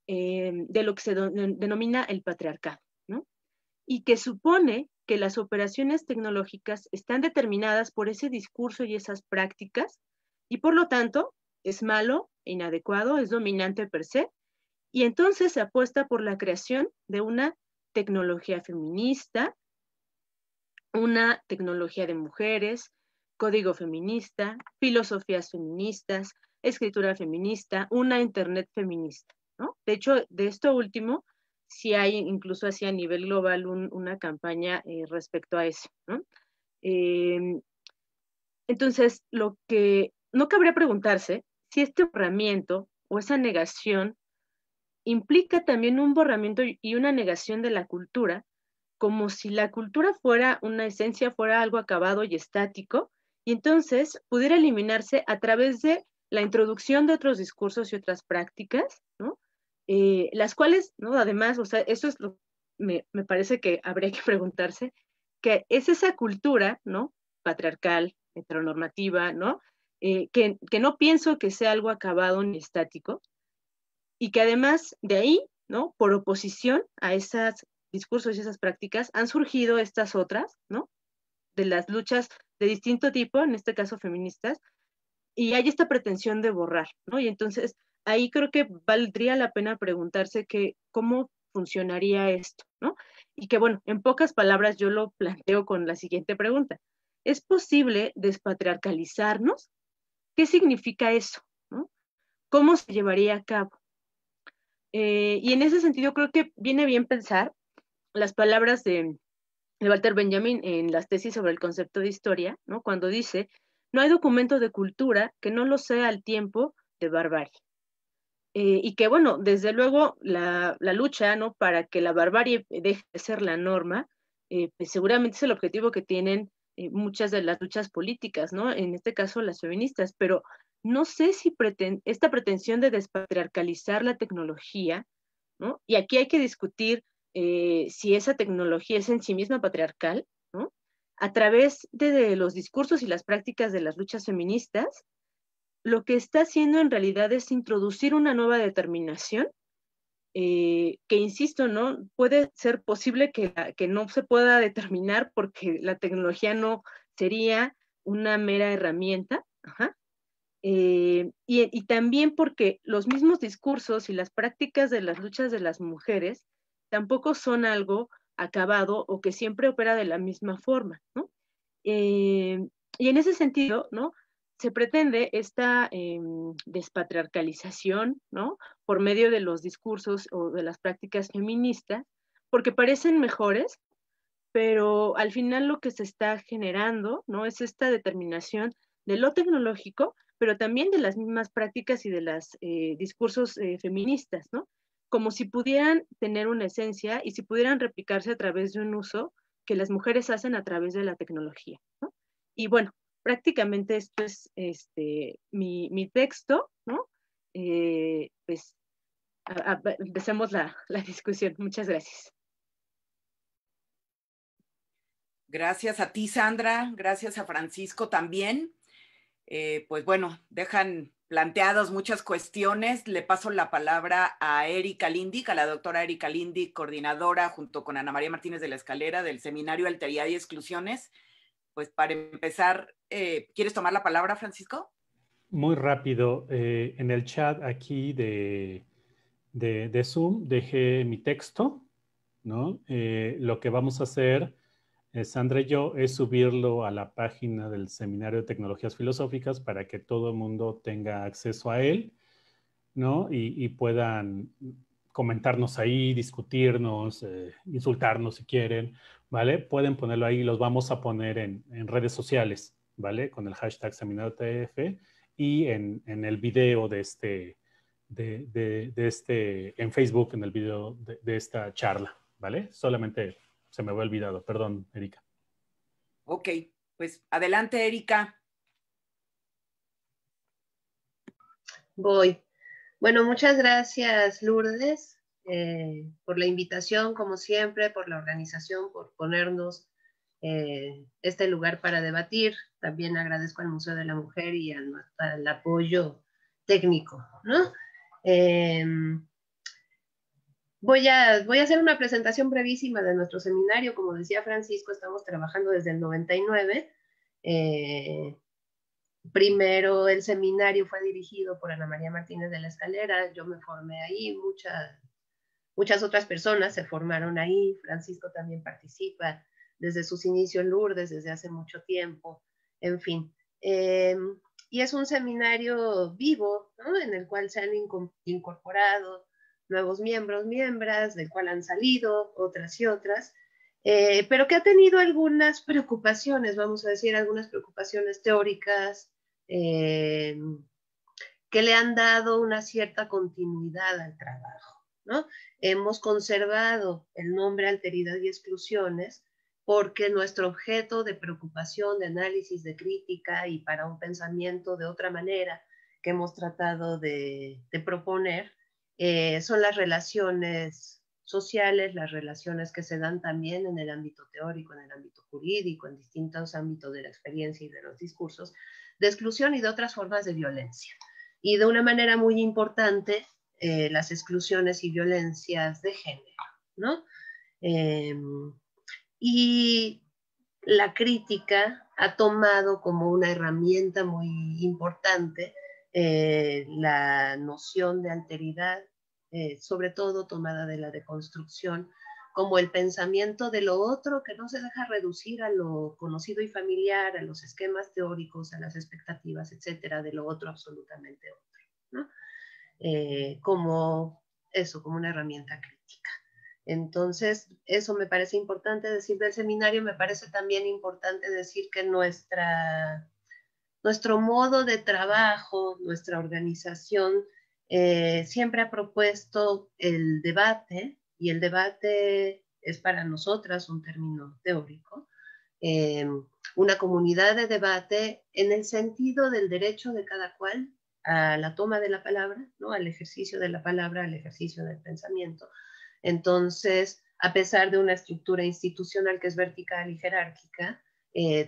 de lo que se denomina el patriarcado, ¿no? Y que supone que las operaciones tecnológicas están determinadas por ese discurso y esas prácticas, y por lo tanto es malo, inadecuado, es dominante per se, y entonces se apuesta por la creación de una tecnología feminista, una tecnología de mujeres, código feminista, filosofías feministas, escritura feminista, una internet feminista, ¿no? De hecho, de esto último, sí hay incluso así a nivel global una campaña respecto a eso, ¿no? Entonces, lo que no cabría preguntarse si este borramiento o esa negación implica también un borramiento y una negación de la cultura, como si la cultura fuera una esencia, fuera algo acabado y estático, y entonces pudiera eliminarse a través de la introducción de otros discursos y otras prácticas, ¿no? Las cuales, ¿no? Además, o sea, eso es lo me parece que habría que preguntarse, que es esa cultura, ¿no? Patriarcal, heteronormativa, ¿no? Que no pienso que sea algo acabado ni estático, y que además de ahí, ¿no? Por oposición a esos discursos y esas prácticas, han surgido estas otras, ¿no? De las luchas de distinto tipo, en este caso feministas, y hay esta pretensión de borrar, ¿no? Y entonces ahí creo que valdría la pena preguntarse que cómo funcionaría esto, ¿no? Y que bueno, en pocas palabras yo lo planteo con la siguiente pregunta. ¿Es posible despatriarcalizarnos? ¿Qué significa eso? ¿No? ¿Cómo se llevaría a cabo? Y en ese sentido creo que viene bien pensar las palabras de Walter Benjamin en las tesis sobre el concepto de historia, ¿no? Cuando dice, no hay documento de cultura que no lo sea al tiempo de barbarie. Y que, bueno, desde luego la lucha, ¿no? Para que la barbarie deje de ser la norma, pues seguramente es el objetivo que tienen muchas de las luchas políticas, ¿no? En este caso las feministas, pero no sé si esta pretensión de despatriarcalizar la tecnología, ¿no? Y aquí hay que discutir si esa tecnología es en sí misma patriarcal, ¿no? A través de los discursos y las prácticas de las luchas feministas, lo que está haciendo en realidad es introducir una nueva determinación que, insisto, ¿no? Puede ser posible que no se pueda determinar porque la tecnología no sería una mera herramienta, ajá. Y también porque los mismos discursos y las prácticas de las luchas de las mujeres tampoco son algo acabado o que siempre opera de la misma forma, ¿no? Y en ese sentido, ¿no? Se pretende esta despatriarcalización, ¿no? Por medio de los discursos o de las prácticas feministas, porque parecen mejores, pero al final lo que se está generando, ¿no? Es esta determinación de lo tecnológico, pero también de las mismas prácticas y de los discursos feministas, ¿no? Como si pudieran tener una esencia y si pudieran replicarse a través de un uso que las mujeres hacen a través de la tecnología, ¿no? Y bueno, prácticamente esto es mi texto, ¿no? Pues empecemos la discusión. Muchas gracias. Gracias a ti, Sandra. Gracias a Francisco también. Pues bueno, dejan planteadas muchas cuestiones. Le paso la palabra a Erika Lindic, a la doctora Erika Lindic, coordinadora junto con Ana María Martínez de la Escalera del Seminario Alteridad y Exclusiones. Pues para empezar, ¿quieres tomar la palabra, Francisco? Muy rápido. En el chat aquí de Zoom dejé mi texto, ¿no? Lo que vamos a hacer, Sandra y yo, es subirlo a la página del Seminario de Tecnologías Filosóficas para que todo el mundo tenga acceso a él, ¿no? Y puedan comentarnos ahí, discutirnos, insultarnos si quieren, ¿vale? Pueden ponerlo ahí, los vamos a poner en redes sociales, ¿vale? Con el hashtag Seminario TF y en el video de en Facebook, en el video de esta charla, ¿vale? Solamente se me había olvidado, perdón, Erika. Ok, pues adelante, Erika. Voy. Bueno, muchas gracias, Lourdes, por la invitación, como siempre, por la organización, por ponernos este lugar para debatir. También agradezco al Museo de la Mujer y al apoyo técnico, ¿no? Voy a hacer una presentación brevísima de nuestro seminario. Como decía Francisco, estamos trabajando desde el 99. Primero el seminario fue dirigido por Ana María Martínez de la Escalera, yo me formé ahí, muchas otras personas se formaron ahí, Francisco también participa desde sus inicios en Lourdes, desde hace mucho tiempo, en fin. Y es un seminario vivo, ¿no? En el cual se han incorporado nuevos miembros, miembras, del cual han salido otras y otras. pero que ha tenido algunas preocupaciones, vamos a decir, algunas preocupaciones teóricas, que le han dado una cierta continuidad al trabajo, ¿no? Hemos conservado el nombre Alteridad y Exclusiones porque nuestro objeto de preocupación, de análisis, de crítica y para un pensamiento de otra manera que hemos tratado de proponer son las relaciones sociales, las relaciones que se dan también en el ámbito teórico, en el ámbito jurídico, en distintos ámbitos de la experiencia y de los discursos, de exclusión y de otras formas de violencia. Y de una manera muy importante, las exclusiones y violencias de género, ¿no? Y la crítica ha tomado como una herramienta muy importante la noción de alteridad, sobre todo tomada de la deconstrucción, como el pensamiento de lo otro que no se deja reducir a lo conocido y familiar, a los esquemas teóricos, a las expectativas, etcétera, de lo otro absolutamente otro, ¿no? Como eso, como una herramienta crítica. Entonces, eso me parece importante decir del seminario. Me parece también importante decir que nuestro modo de trabajo, nuestra organización, siempre ha propuesto el debate, y el debate es para nosotras un término teórico, una comunidad de debate en el sentido del derecho de cada cual a la toma de la palabra, ¿no? Al ejercicio de la palabra, al ejercicio del pensamiento. Entonces, a pesar de una estructura institucional que es vertical y jerárquica,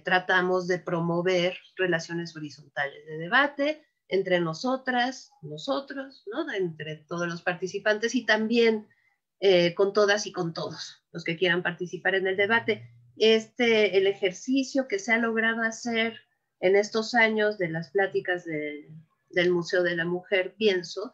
tratamos de promover relaciones horizontales de debate entre nosotras, nosotros, ¿no? Entre todos los participantes y también con todas y con todos los que quieran participar en el debate. El ejercicio que se ha logrado hacer en estos años de las pláticas del Museo de la Mujer, pienso,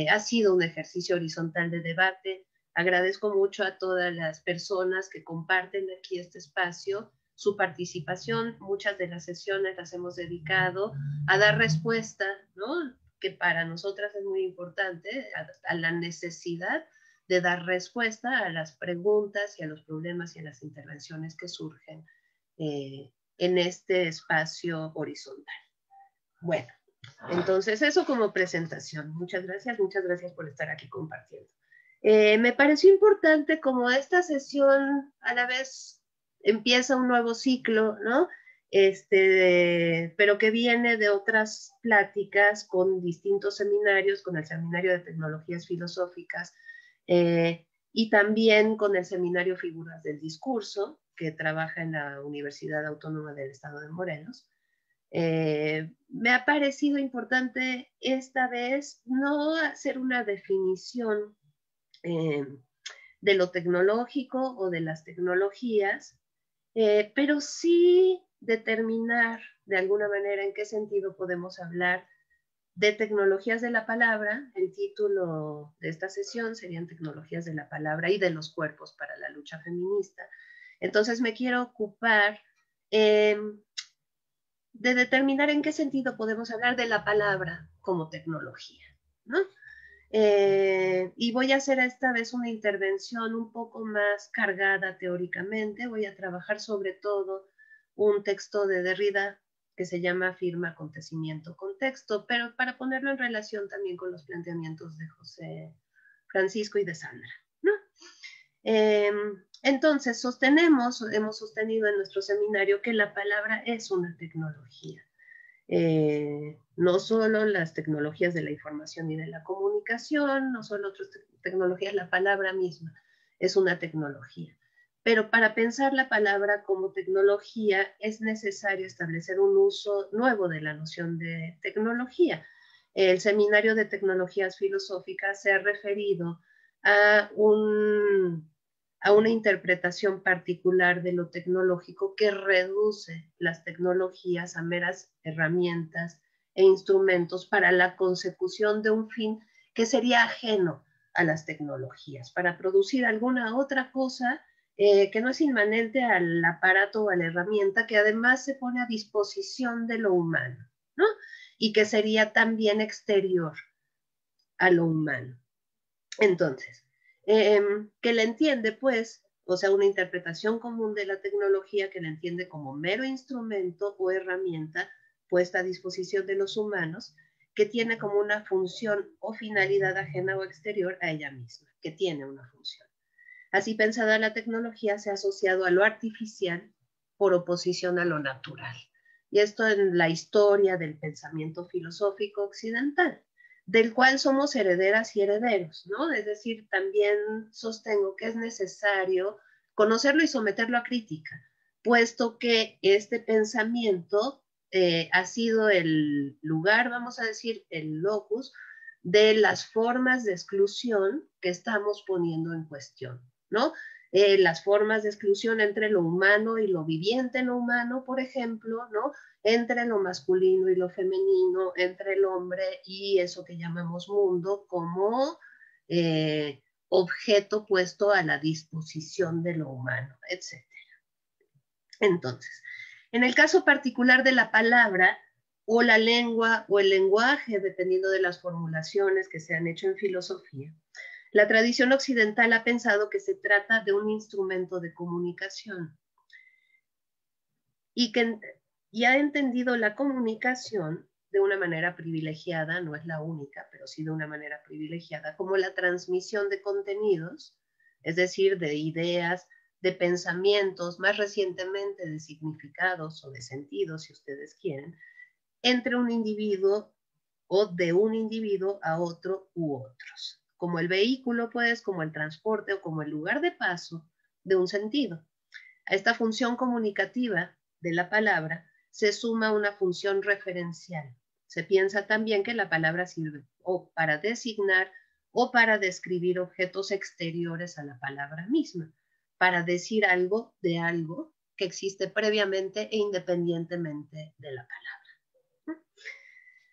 ha sido un ejercicio horizontal de debate. Agradezco mucho a todas las personas que comparten aquí este espacio, su participación. Muchas de las sesiones las hemos dedicado a dar respuesta, ¿no? Que para nosotras es muy importante, a la necesidad de dar respuesta a las preguntas y a los problemas y a las intervenciones que surgen en este espacio horizontal. Bueno, entonces eso como presentación. Muchas gracias por estar aquí compartiendo. Me pareció importante, como esta sesión a la vez empieza un nuevo ciclo, ¿no? Pero que viene de otras pláticas con distintos seminarios, con el Seminario de Tecnologías Filosóficas y también con el Seminario Figuras del Discurso, que trabaja en la Universidad Autónoma del Estado de Morelos. Me ha parecido importante esta vez no hacer una definición de lo tecnológico o de las tecnologías, pero sí determinar de alguna manera en qué sentido podemos hablar de tecnologías de la palabra. El título de esta sesión serían Tecnologías de la Palabra y de los Cuerpos para la Lucha Feminista. Entonces me quiero ocupar de determinar en qué sentido podemos hablar de la palabra como tecnología, ¿no? Y voy a hacer esta vez una intervención un poco más cargada teóricamente. Voy a trabajar sobre todo un texto de Derrida que se llama Firma, Acontecimiento, Contexto, pero para ponerlo en relación también con los planteamientos de José Francisco y de Sandra, ¿no? Entonces, hemos sostenido en nuestro seminario que la palabra es una tecnología. No solo las tecnologías de la información y de la comunicación, no solo otras tecnologías, la palabra misma es una tecnología. Pero para pensar la palabra como tecnología es necesario establecer un uso nuevo de la noción de tecnología. El Seminario de Tecnologías Filosóficas se ha referido a una interpretación particular de lo tecnológico que reduce las tecnologías a meras herramientas e instrumentos para la consecución de un fin que sería ajeno a las tecnologías, para producir alguna otra cosa que no es inmanente al aparato o a la herramienta, que además se pone a disposición de lo humano, ¿no? Y que sería también exterior a lo humano. Entonces, que la entiende, pues, o sea, una interpretación común de la tecnología que la entiende como mero instrumento o herramienta puesta a disposición de los humanos, que tiene como una función o finalidad ajena o exterior a ella misma, que tiene una función. Así pensada, la tecnología se ha asociado a lo artificial por oposición a lo natural. Y esto en la historia del pensamiento filosófico occidental, del cual somos herederas y herederos, ¿no? Es decir, también sostengo que es necesario conocerlo y someterlo a crítica, puesto que este pensamiento ha sido el lugar, vamos a decir, el locus de las formas de exclusión que estamos poniendo en cuestión, ¿no? Las formas de exclusión entre lo humano y lo viviente en lo humano, por ejemplo, ¿no? Entre lo masculino y lo femenino, entre el hombre y eso que llamamos mundo como objeto puesto a la disposición de lo humano, etc. Entonces, en el caso particular de la palabra o la lengua o el lenguaje, dependiendo de las formulaciones que se han hecho en filosofía, la tradición occidental ha pensado que se trata de un instrumento de comunicación y ha entendido la comunicación de una manera privilegiada, no es la única, pero sí de una manera privilegiada, como la transmisión de contenidos, es decir, de ideas, de pensamientos, más recientemente de significados o de sentidos, si ustedes quieren, entre un individuo o de un individuo a otro u otros, como el vehículo, pues, como el transporte o como el lugar de paso de un sentido. A esta función comunicativa de la palabra se suma una función referencial. Se piensa también que la palabra sirve o para designar o para describir objetos exteriores a la palabra misma, para decir algo de algo que existe previamente e independientemente de la palabra.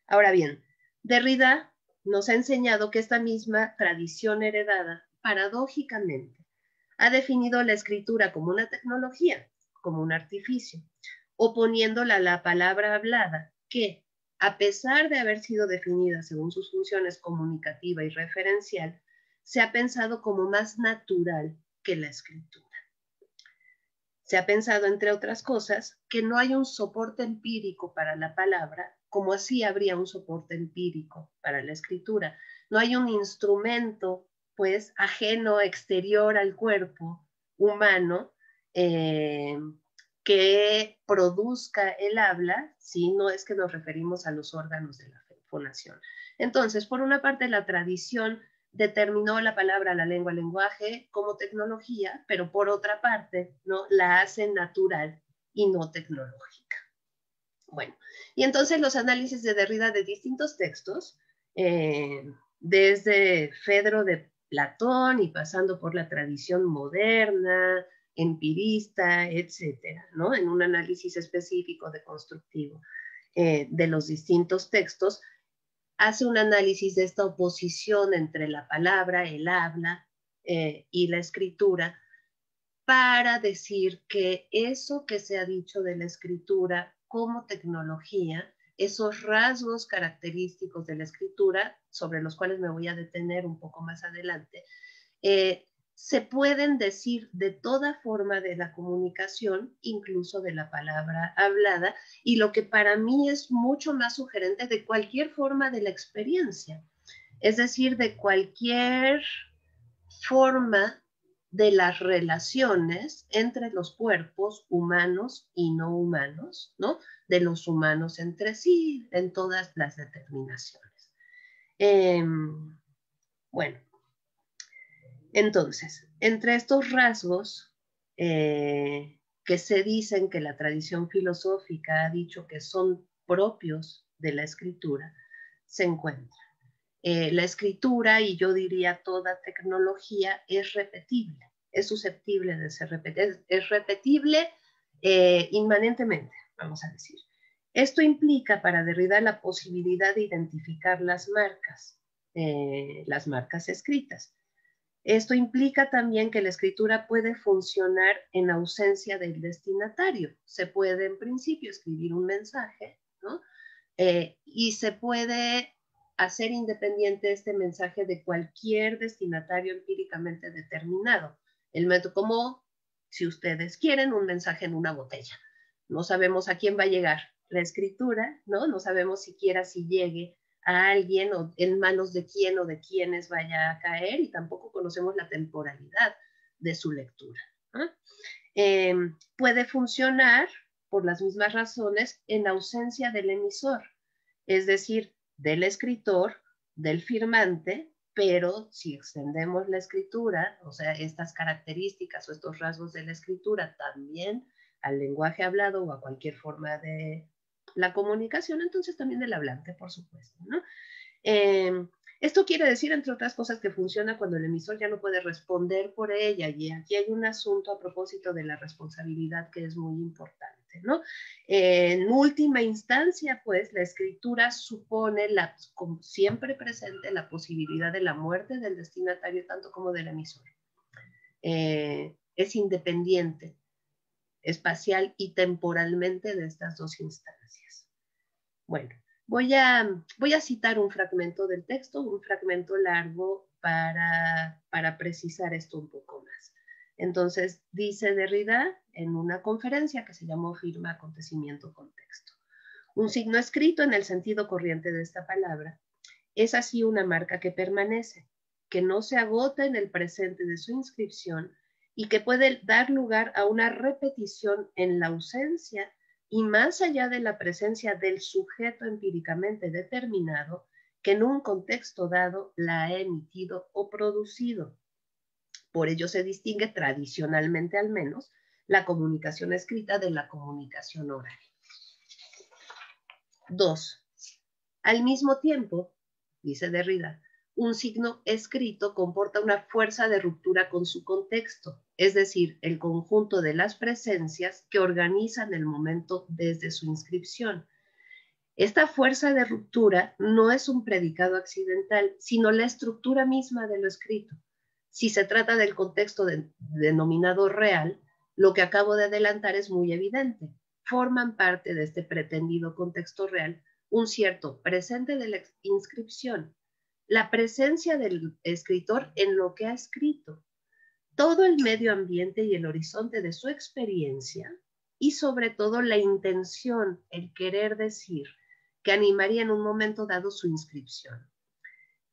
Ahora bien, Derrida nos ha enseñado que esta misma tradición heredada, paradójicamente, ha definido la escritura como una tecnología, como un artificio, oponiéndola a la palabra hablada, que, a pesar de haber sido definida según sus funciones comunicativa y referencial, se ha pensado como más natural que la escritura. Se ha pensado, entre otras cosas, que no hay un soporte empírico para la palabra, como así habría un soporte empírico para la escritura. No hay un instrumento, pues, ajeno, exterior al cuerpo humano, que produzca el habla, si no es que nos referimos a los órganos de la fonación. Entonces, por una parte, la tradición determinó la palabra, la lengua, el lenguaje como tecnología, pero por otra parte, ¿no? La hace natural y no tecnológica. Bueno, y entonces los análisis de Derrida de distintos textos, desde Fedro de Platón y pasando por la tradición moderna, empirista, etcétera, ¿no? En un análisis específico de constructivo de los distintos textos, hace un análisis de esta oposición entre la palabra, el habla y la escritura, para decir que eso que se ha dicho de la escritura como tecnología, esos rasgos característicos de la escritura, sobre los cuales me voy a detener un poco más adelante, se pueden decir de toda forma de la comunicación, incluso de la palabra hablada, y lo que para mí es mucho más sugerente, de cualquier forma de la experiencia, es decir, de cualquier forma de las relaciones entre los cuerpos humanos y no humanos, ¿no? De los humanos entre sí, en todas las determinaciones. Bueno, entonces, entre estos rasgos que se dicen que la tradición filosófica ha dicho que son propios de la escritura, se encuentra la escritura, y yo diría toda tecnología, es repetible, es susceptible de ser repetible, es repetible inmanentemente, vamos a decir. Esto implica para Derrida la posibilidad de identificar las marcas escritas. Esto implica también que la escritura puede funcionar en ausencia del destinatario. Se puede, en principio, escribir un mensaje, ¿no? Y se puede hacer independiente este mensaje de cualquier destinatario empíricamente determinado. El método, como si ustedes quieren, un mensaje en una botella. No sabemos a quién va a llegar la escritura, ¿no? No sabemos siquiera si llegue a alguien o en manos de quién o de quiénes vaya a caer, y tampoco conocemos la temporalidad de su lectura, ¿no? Puede funcionar por las mismas razones en ausencia del emisor, es decir, del escritor, del firmante, pero si extendemos la escritura, o sea, estas características o estos rasgos de la escritura también al lenguaje hablado o a cualquier forma de la comunicación, entonces también del hablante, por supuesto, ¿no? Esto quiere decir, entre otras cosas, que funciona cuando el emisor ya no puede responder por ella, y aquí hay un asunto a propósito de la responsabilidad que es muy importante, ¿no? En última instancia, pues, la escritura supone, como siempre presente, la posibilidad de la muerte del destinatario tanto como del emisor. Es independiente espacial y temporalmente de estas dos instancias. Bueno, voy a citar un fragmento del texto, un fragmento largo para precisar esto un poco más. Entonces, dice Derrida en una conferencia que se llamó Firma, Acontecimiento, Contexto: un signo escrito en el sentido corriente de esta palabra es así una marca que permanece, que no se agota en el presente de su inscripción y que puede dar lugar a una repetición en la ausencia y más allá de la presencia del sujeto empíricamente determinado que en un contexto dado la ha emitido o producido. Por ello se distingue tradicionalmente, al menos, la comunicación escrita de la comunicación oral. 2. Al mismo tiempo, dice Derrida, un signo escrito comporta una fuerza de ruptura con su contexto, es decir, el conjunto de las presencias que organizan el momento desde su inscripción. Esta fuerza de ruptura no es un predicado accidental, sino la estructura misma de lo escrito. Si se trata del contexto denominado real, lo que acabo de adelantar es muy evidente. Forman parte de este pretendido contexto real un cierto presente de la inscripción, la presencia del escritor en lo que ha escrito, todo el medio ambiente y el horizonte de su experiencia, y sobre todo la intención, el querer decir, que animaría en un momento dado su inscripción.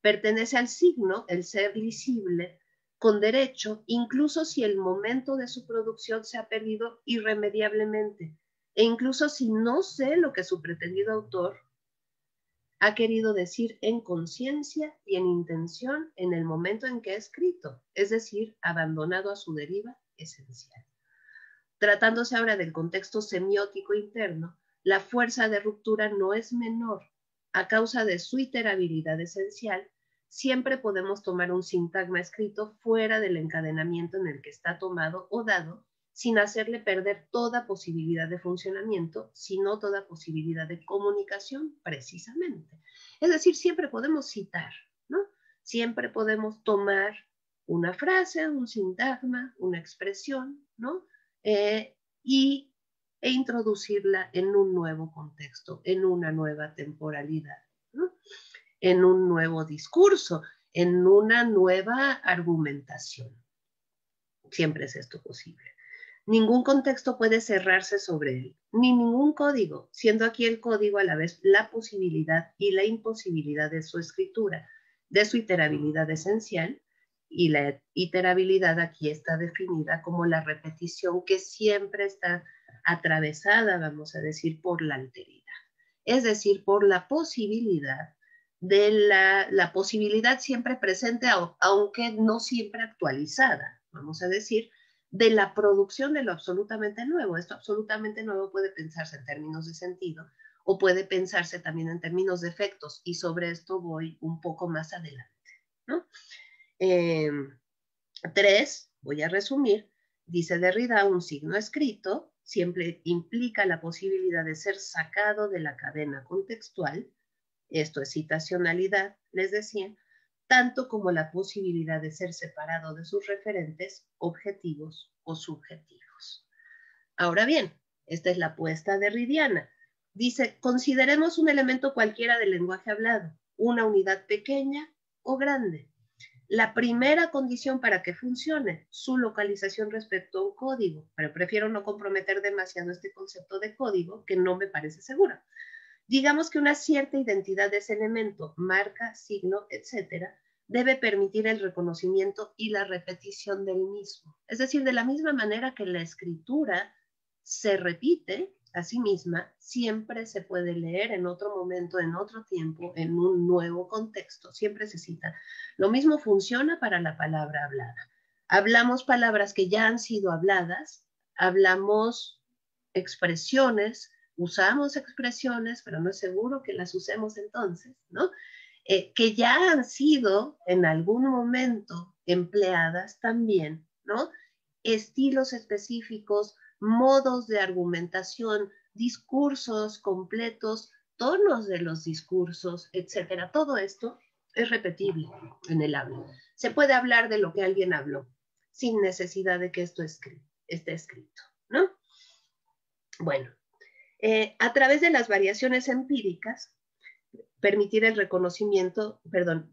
Pertenece al signo el ser lisible con derecho, incluso si el momento de su producción se ha perdido irremediablemente, e incluso si no sé lo que su pretendido autor ha querido decir en conciencia y en intención en el momento en que ha escrito, es decir, abandonado a su deriva esencial. Tratándose ahora del contexto semiótico interno, la fuerza de ruptura no es menor. A causa de su iterabilidad esencial, siempre podemos tomar un sintagma escrito fuera del encadenamiento en el que está tomado o dado, sin hacerle perder toda posibilidad de funcionamiento, sino toda posibilidad de comunicación, precisamente. Es decir, siempre podemos citar, ¿no? Siempre podemos tomar una frase, un sintagma, una expresión, ¿no? E introducirla en un nuevo contexto, en una nueva temporalidad, ¿no? En un nuevo discurso, en una nueva argumentación. Siempre es esto posible. Ningún contexto puede cerrarse sobre él, ni ningún código, siendo aquí el código a la vez la posibilidad y la imposibilidad de su escritura, de su iterabilidad esencial, y la iterabilidad aquí está definida como la repetición que siempre está atravesada, vamos a decir, por la alteridad, es decir, por la posibilidad de la posibilidad siempre presente, aunque no siempre actualizada, vamos a decir, de la producción de lo absolutamente nuevo. Esto absolutamente nuevo puede pensarse en términos de sentido o puede pensarse también en términos de efectos, y sobre esto voy un poco más adelante, ¿no? 3, voy a resumir, dice Derrida, un signo escrito siempre implica la posibilidad de ser sacado de la cadena contextual, esto es citacionalidad, les decía, tanto como la posibilidad de ser separado de sus referentes objetivos o subjetivos. Ahora bien, esta es la apuesta derridiana. Dice, consideremos un elemento cualquiera del lenguaje hablado, una unidad pequeña o grande. La primera condición para que funcione, su localización respecto a un código, pero prefiero no comprometer demasiado este concepto de código que no me parece seguro. Digamos que una cierta identidad de ese elemento, marca, signo, etcétera, debe permitir el reconocimiento y la repetición del mismo. Es decir, de la misma manera que la escritura se repite a sí misma, siempre se puede leer en otro momento, en otro tiempo, en un nuevo contexto, siempre se cita. Lo mismo funciona para la palabra hablada. Hablamos palabras que ya han sido habladas, hablamos expresiones, usamos expresiones, pero no es seguro que las usemos entonces, ¿no? Que ya han sido en algún momento empleadas también, ¿no? Estilos específicos, modos de argumentación, discursos completos, tonos de los discursos, etcétera. Todo esto es repetible en el habla. Se puede hablar de lo que alguien habló sin necesidad de que esto esté escrito, ¿no? Bueno, a través de las variaciones empíricas, permitir el reconocimiento,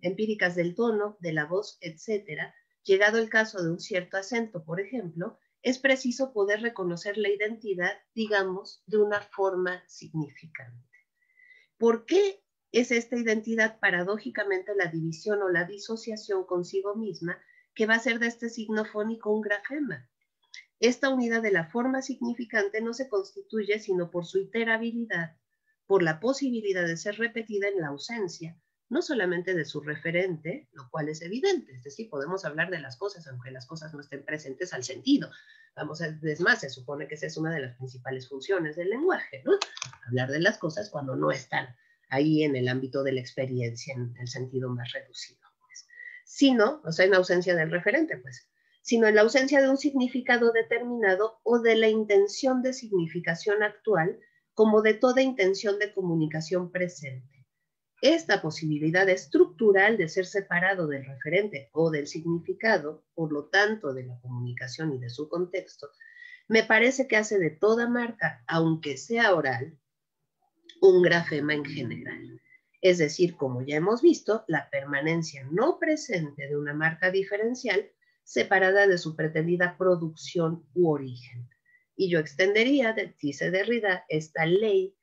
empíricas del tono, de la voz, etcétera, llegado el caso de un cierto acento, por ejemplo, es preciso poder reconocer la identidad, digamos, de una forma significante. ¿Por qué es esta identidad paradójicamente la división o la disociación consigo misma que va a hacer de este signo fónico un grafema? Esta unidad de la forma significante no se constituye sino por su iterabilidad, por la posibilidad de ser repetida en la ausencia, no solamente de su referente, lo cual es evidente, es decir, podemos hablar de las cosas aunque las cosas no estén presentes al sentido. Es más, se supone que esa es una de las principales funciones del lenguaje, ¿no? Hablar de las cosas cuando no están ahí en el ámbito de la experiencia, en el sentido más reducido, pues. Sino, o sea, en ausencia del referente, pues, sino en la ausencia de un significado determinado o de la intención de significación actual, como de toda intención de comunicación presente. Esta posibilidad estructural de ser separado del referente o del significado, por lo tanto de la comunicación y de su contexto, me parece que hace de toda marca, aunque sea oral, un grafema en general. Es decir, como ya hemos visto, la permanencia no presente de una marca diferencial separada de su pretendida producción u origen. Y yo extendería, dice Derrida, esta ley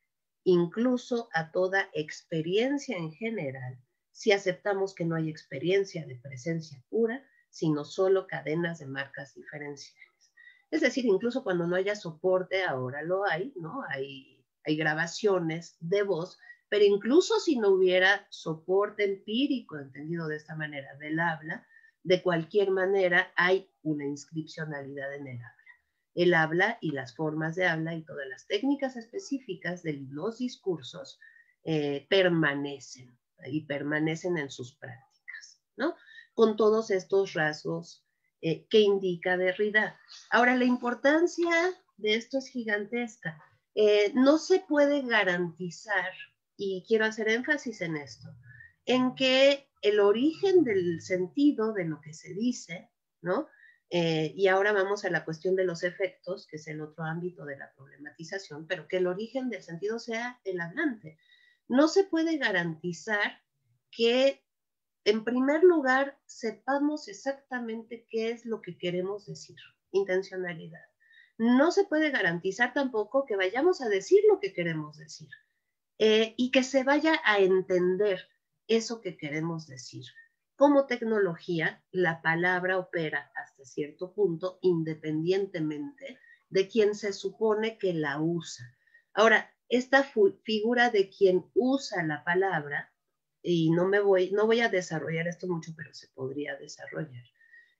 incluso a toda experiencia en general, si aceptamos que no hay experiencia de presencia pura, sino solo cadenas de marcas diferenciales. Es decir, incluso cuando no haya soporte, ahora lo hay, ¿no? Hay grabaciones de voz, pero incluso si no hubiera soporte empírico, entendido de esta manera, del habla, de cualquier manera hay una inscripcionalidad en el habla. El habla y las formas de habla y todas las técnicas específicas de los discursos permanecen y permanecen en sus prácticas, ¿no? Con todos estos rasgos que indica Derrida. Ahora, la importancia de esto es gigantesca. No se puede garantizar, y quiero hacer énfasis en esto, en que el origen del sentido de lo que se dice, ¿no? Y ahora vamos a la cuestión de los efectos, que es el otro ámbito de la problematización, pero que el origen del sentido sea el hablante. No se puede garantizar que, en primer lugar, sepamos exactamente qué es lo que queremos decir, intencionalidad. No se puede garantizar tampoco que vayamos a decir lo que queremos decir y que se vaya a entender eso que queremos decir. Como tecnología, la palabra opera hasta cierto punto independientemente de quien se supone que la usa. Ahora, esta figura de quien usa la palabra, y no voy a desarrollar esto mucho, pero se podría desarrollar,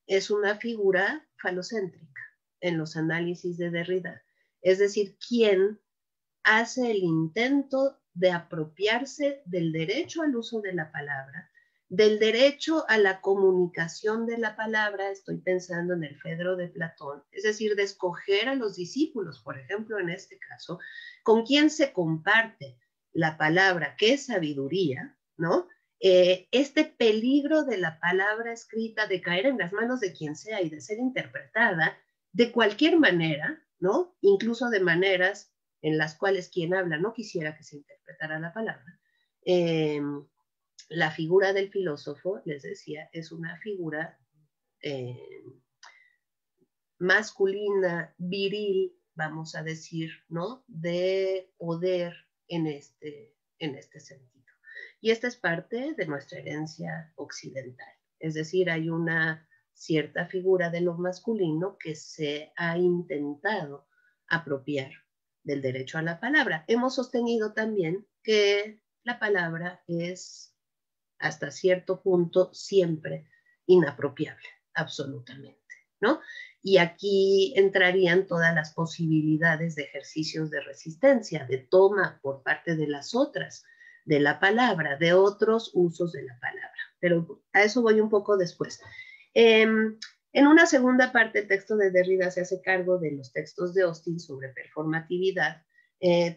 es una figura falocéntrica en los análisis de Derrida. Es decir, quien hace el intento de apropiarse del derecho al uso de la palabra, del derecho a la comunicación de la palabra, estoy pensando en el Fedro de Platón, es decir, de escoger a los discípulos, por ejemplo, en este caso, con quien se comparte la palabra, que es sabiduría, ¿no? Este peligro de la palabra escrita, de caer en las manos de quien sea y de ser interpretada de cualquier manera, ¿no? Incluso de maneras en las cuales quien habla no quisiera que se interpretara la palabra, la figura del filósofo, les decía, es una figura masculina, viril, vamos a decir, ¿no? De poder en este sentido. Y esta es parte de nuestra herencia occidental. Es decir, hay una cierta figura de lo masculino que se ha intentado apropiar del derecho a la palabra. Hemos sostenido también que la palabra es hasta cierto punto siempre inapropiable, absolutamente, ¿no? Y aquí entrarían todas las posibilidades de ejercicios de resistencia, de toma por parte de las otras, de la palabra, de otros usos de la palabra. Pero a eso voy un poco después. En una segunda parte, el texto de Derrida se hace cargo de los textos de Austin sobre performatividad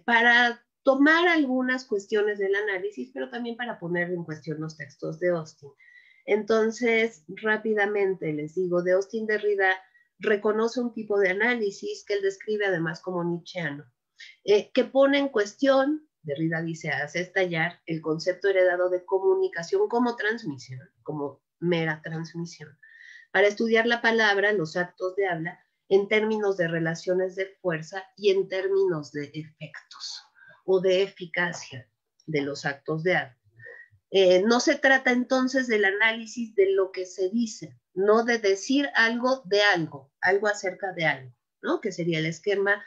para tomar algunas cuestiones del análisis, pero también para poner en cuestión los textos de Austin. Entonces, rápidamente les digo, de Austin Derrida reconoce un tipo de análisis que él describe además como nietzscheano, que pone en cuestión, Derrida dice, hace estallar el concepto heredado de comunicación como transmisión, como mera transmisión, para estudiar la palabra, los actos de habla, en términos de relaciones de fuerza y en términos de efectos o de eficacia de los actos de habla. No se trata entonces del análisis de lo que se dice, no de decir algo de algo, algo acerca de algo, ¿no? Que sería el esquema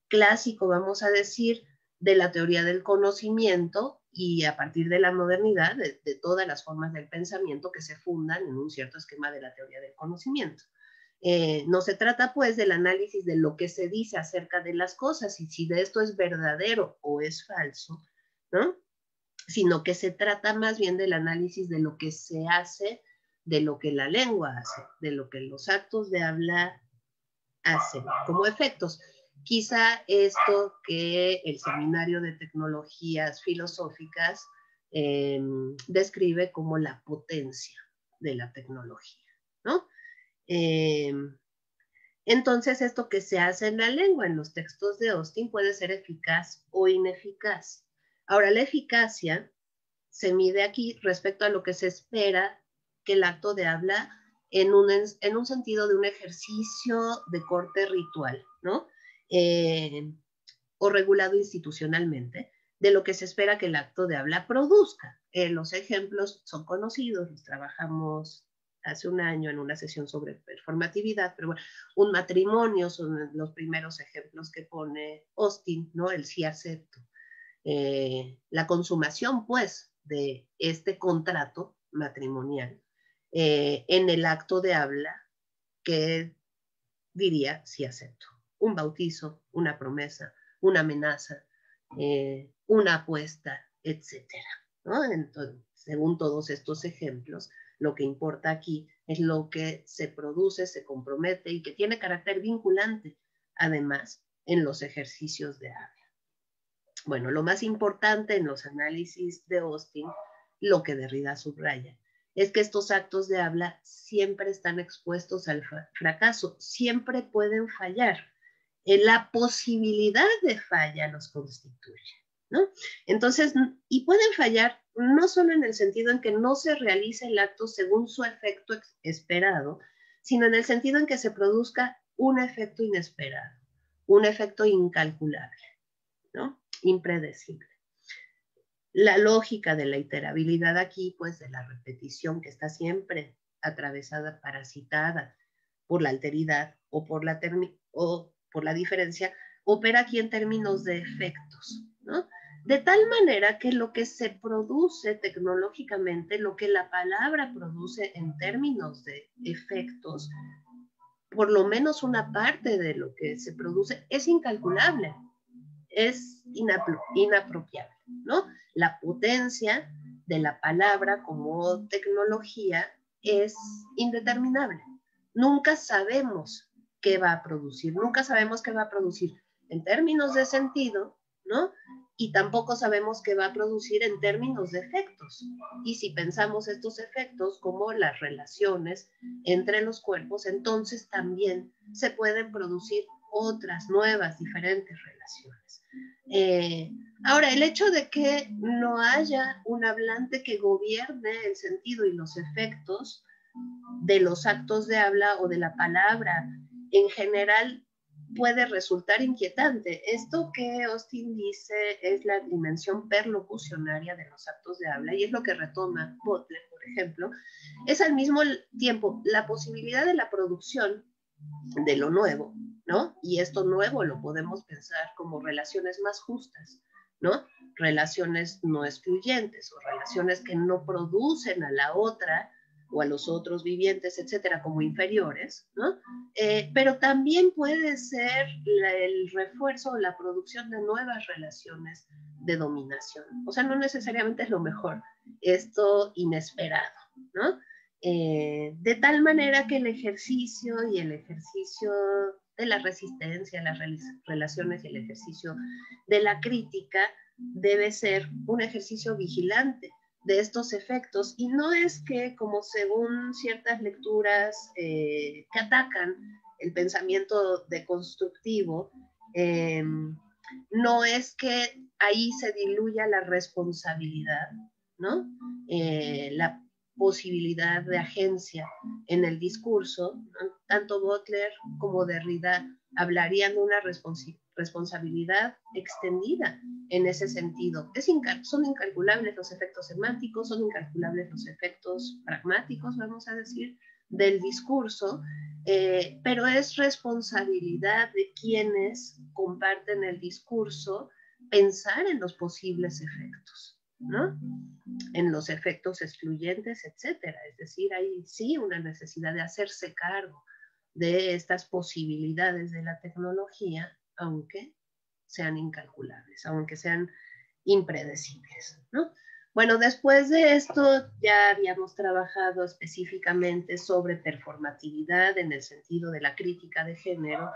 clásico, vamos a decir, de la teoría del conocimiento y a partir de la modernidad, de todas las formas del pensamiento que se fundan en un cierto esquema de la teoría del conocimiento. No se trata pues del análisis de lo que se dice acerca de las cosas y si de esto es verdadero o es falso, ¿no? Sino que se trata más bien del análisis de lo que se hace, de lo que la lengua hace, de lo que los actos de habla hacen como efectos. Quizá esto que el Seminario de Tecnologías Filosóficas describe como la potencia de la tecnología, ¿no? Entonces, esto que se hace en la lengua, en los textos de Austin, puede ser eficaz o ineficaz. Ahora, la eficacia se mide aquí respecto a lo que se espera que el acto de habla en un sentido de un ejercicio de corte ritual, ¿no? O regulado institucionalmente, de lo que se espera que el acto de habla produzca. Los ejemplos son conocidos, los trabajamos hace un año en una sesión sobre performatividad, pero bueno, un matrimonio son los primeros ejemplos que pone Austin, ¿no? El sí acepto. La consumación, pues, de este contrato matrimonial en el acto de habla que diría sí acepto. Un bautizo, una promesa, una amenaza, una apuesta, etcétera, ¿no? Entonces, según todos estos ejemplos, lo que importa aquí es lo que se produce, se compromete y que tiene carácter vinculante, además, en los ejercicios de habla. Bueno, lo más importante en los análisis de Austin, lo que Derrida subraya, es que estos actos de habla siempre están expuestos al fracaso, siempre pueden fallar. La posibilidad de falla los constituye, ¿no? Entonces, y pueden fallar no solo en el sentido en que no se realice el acto según su efecto esperado, sino en el sentido en que se produzca un efecto inesperado, un efecto incalculable, ¿no? Impredecible. La lógica de la iterabilidad aquí, pues de la repetición que está siempre atravesada, parasitada por la alteridad o por la diferencia, opera aquí en términos de efectos, ¿no? De tal manera que lo que se produce tecnológicamente, lo que la palabra produce en términos de efectos, por lo menos una parte de lo que se produce es incalculable, es inapropiable, ¿no? La potencia de la palabra como tecnología es indeterminable. Nunca sabemos qué va a producir, nunca sabemos qué va a producir en términos de sentido, ¿no? Y tampoco sabemos qué va a producir en términos de efectos. Y si pensamos estos efectos como las relaciones entre los cuerpos, entonces también se pueden producir otras nuevas, diferentes relaciones. Ahora, el hecho de que no haya un hablante que gobierne el sentido y los efectos de los actos de habla o de la palabra en general puede resultar inquietante. Esto que Austin dice es la dimensión perlocucionaria de los actos de habla y es lo que retoma Butler, por ejemplo. Es al mismo tiempo la posibilidad de la producción de lo nuevo, ¿no? Y esto nuevo lo podemos pensar como relaciones más justas, ¿no? Relaciones no excluyentes o relaciones que no producen a la otra o a los otros vivientes, etcétera, como inferiores, ¿no? Pero también puede ser el refuerzo o la producción de nuevas relaciones de dominación. O sea, no necesariamente es lo mejor, esto inesperado, ¿no? De tal manera que el ejercicio de la resistencia, las relaciones y el ejercicio de la crítica debe ser un ejercicio vigilante de estos efectos, y no es que, como según ciertas lecturas que atacan el pensamiento deconstructivo, no es que ahí se diluya la responsabilidad, ¿no? La posibilidad de agencia en el discurso, ¿no? Tanto Butler como Derrida hablarían de una responsabilidad extendida en ese sentido. Son incalculables los efectos semánticos, son incalculables los efectos pragmáticos, vamos a decir, del discurso, pero es responsabilidad de quienes comparten el discurso pensar en los posibles efectos, ¿no? En los efectos excluyentes, etcétera. Es decir, hay sí una necesidad de hacerse cargo de estas posibilidades de la tecnología, aunque sean incalculables, aunque sean impredecibles, ¿no? Bueno, después de esto ya habíamos trabajado específicamente sobre performatividad en el sentido de la crítica de género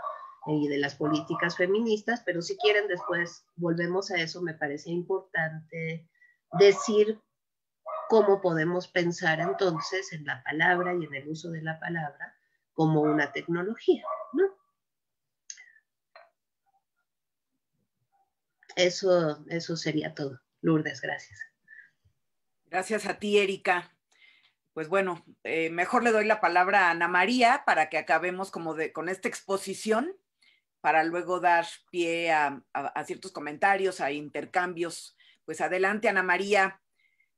y de las políticas feministas, pero si quieren después volvemos a eso. Me parece importante decir cómo podemos pensar entonces en la palabra y en el uso de la palabra como una tecnología, ¿no? Eso sería todo. Lourdes, gracias. Gracias a ti, Erika. Pues bueno, mejor le doy la palabra a Ana María para que acabemos con esta exposición, para luego dar pie a ciertos comentarios, a intercambios. Pues adelante, Ana María.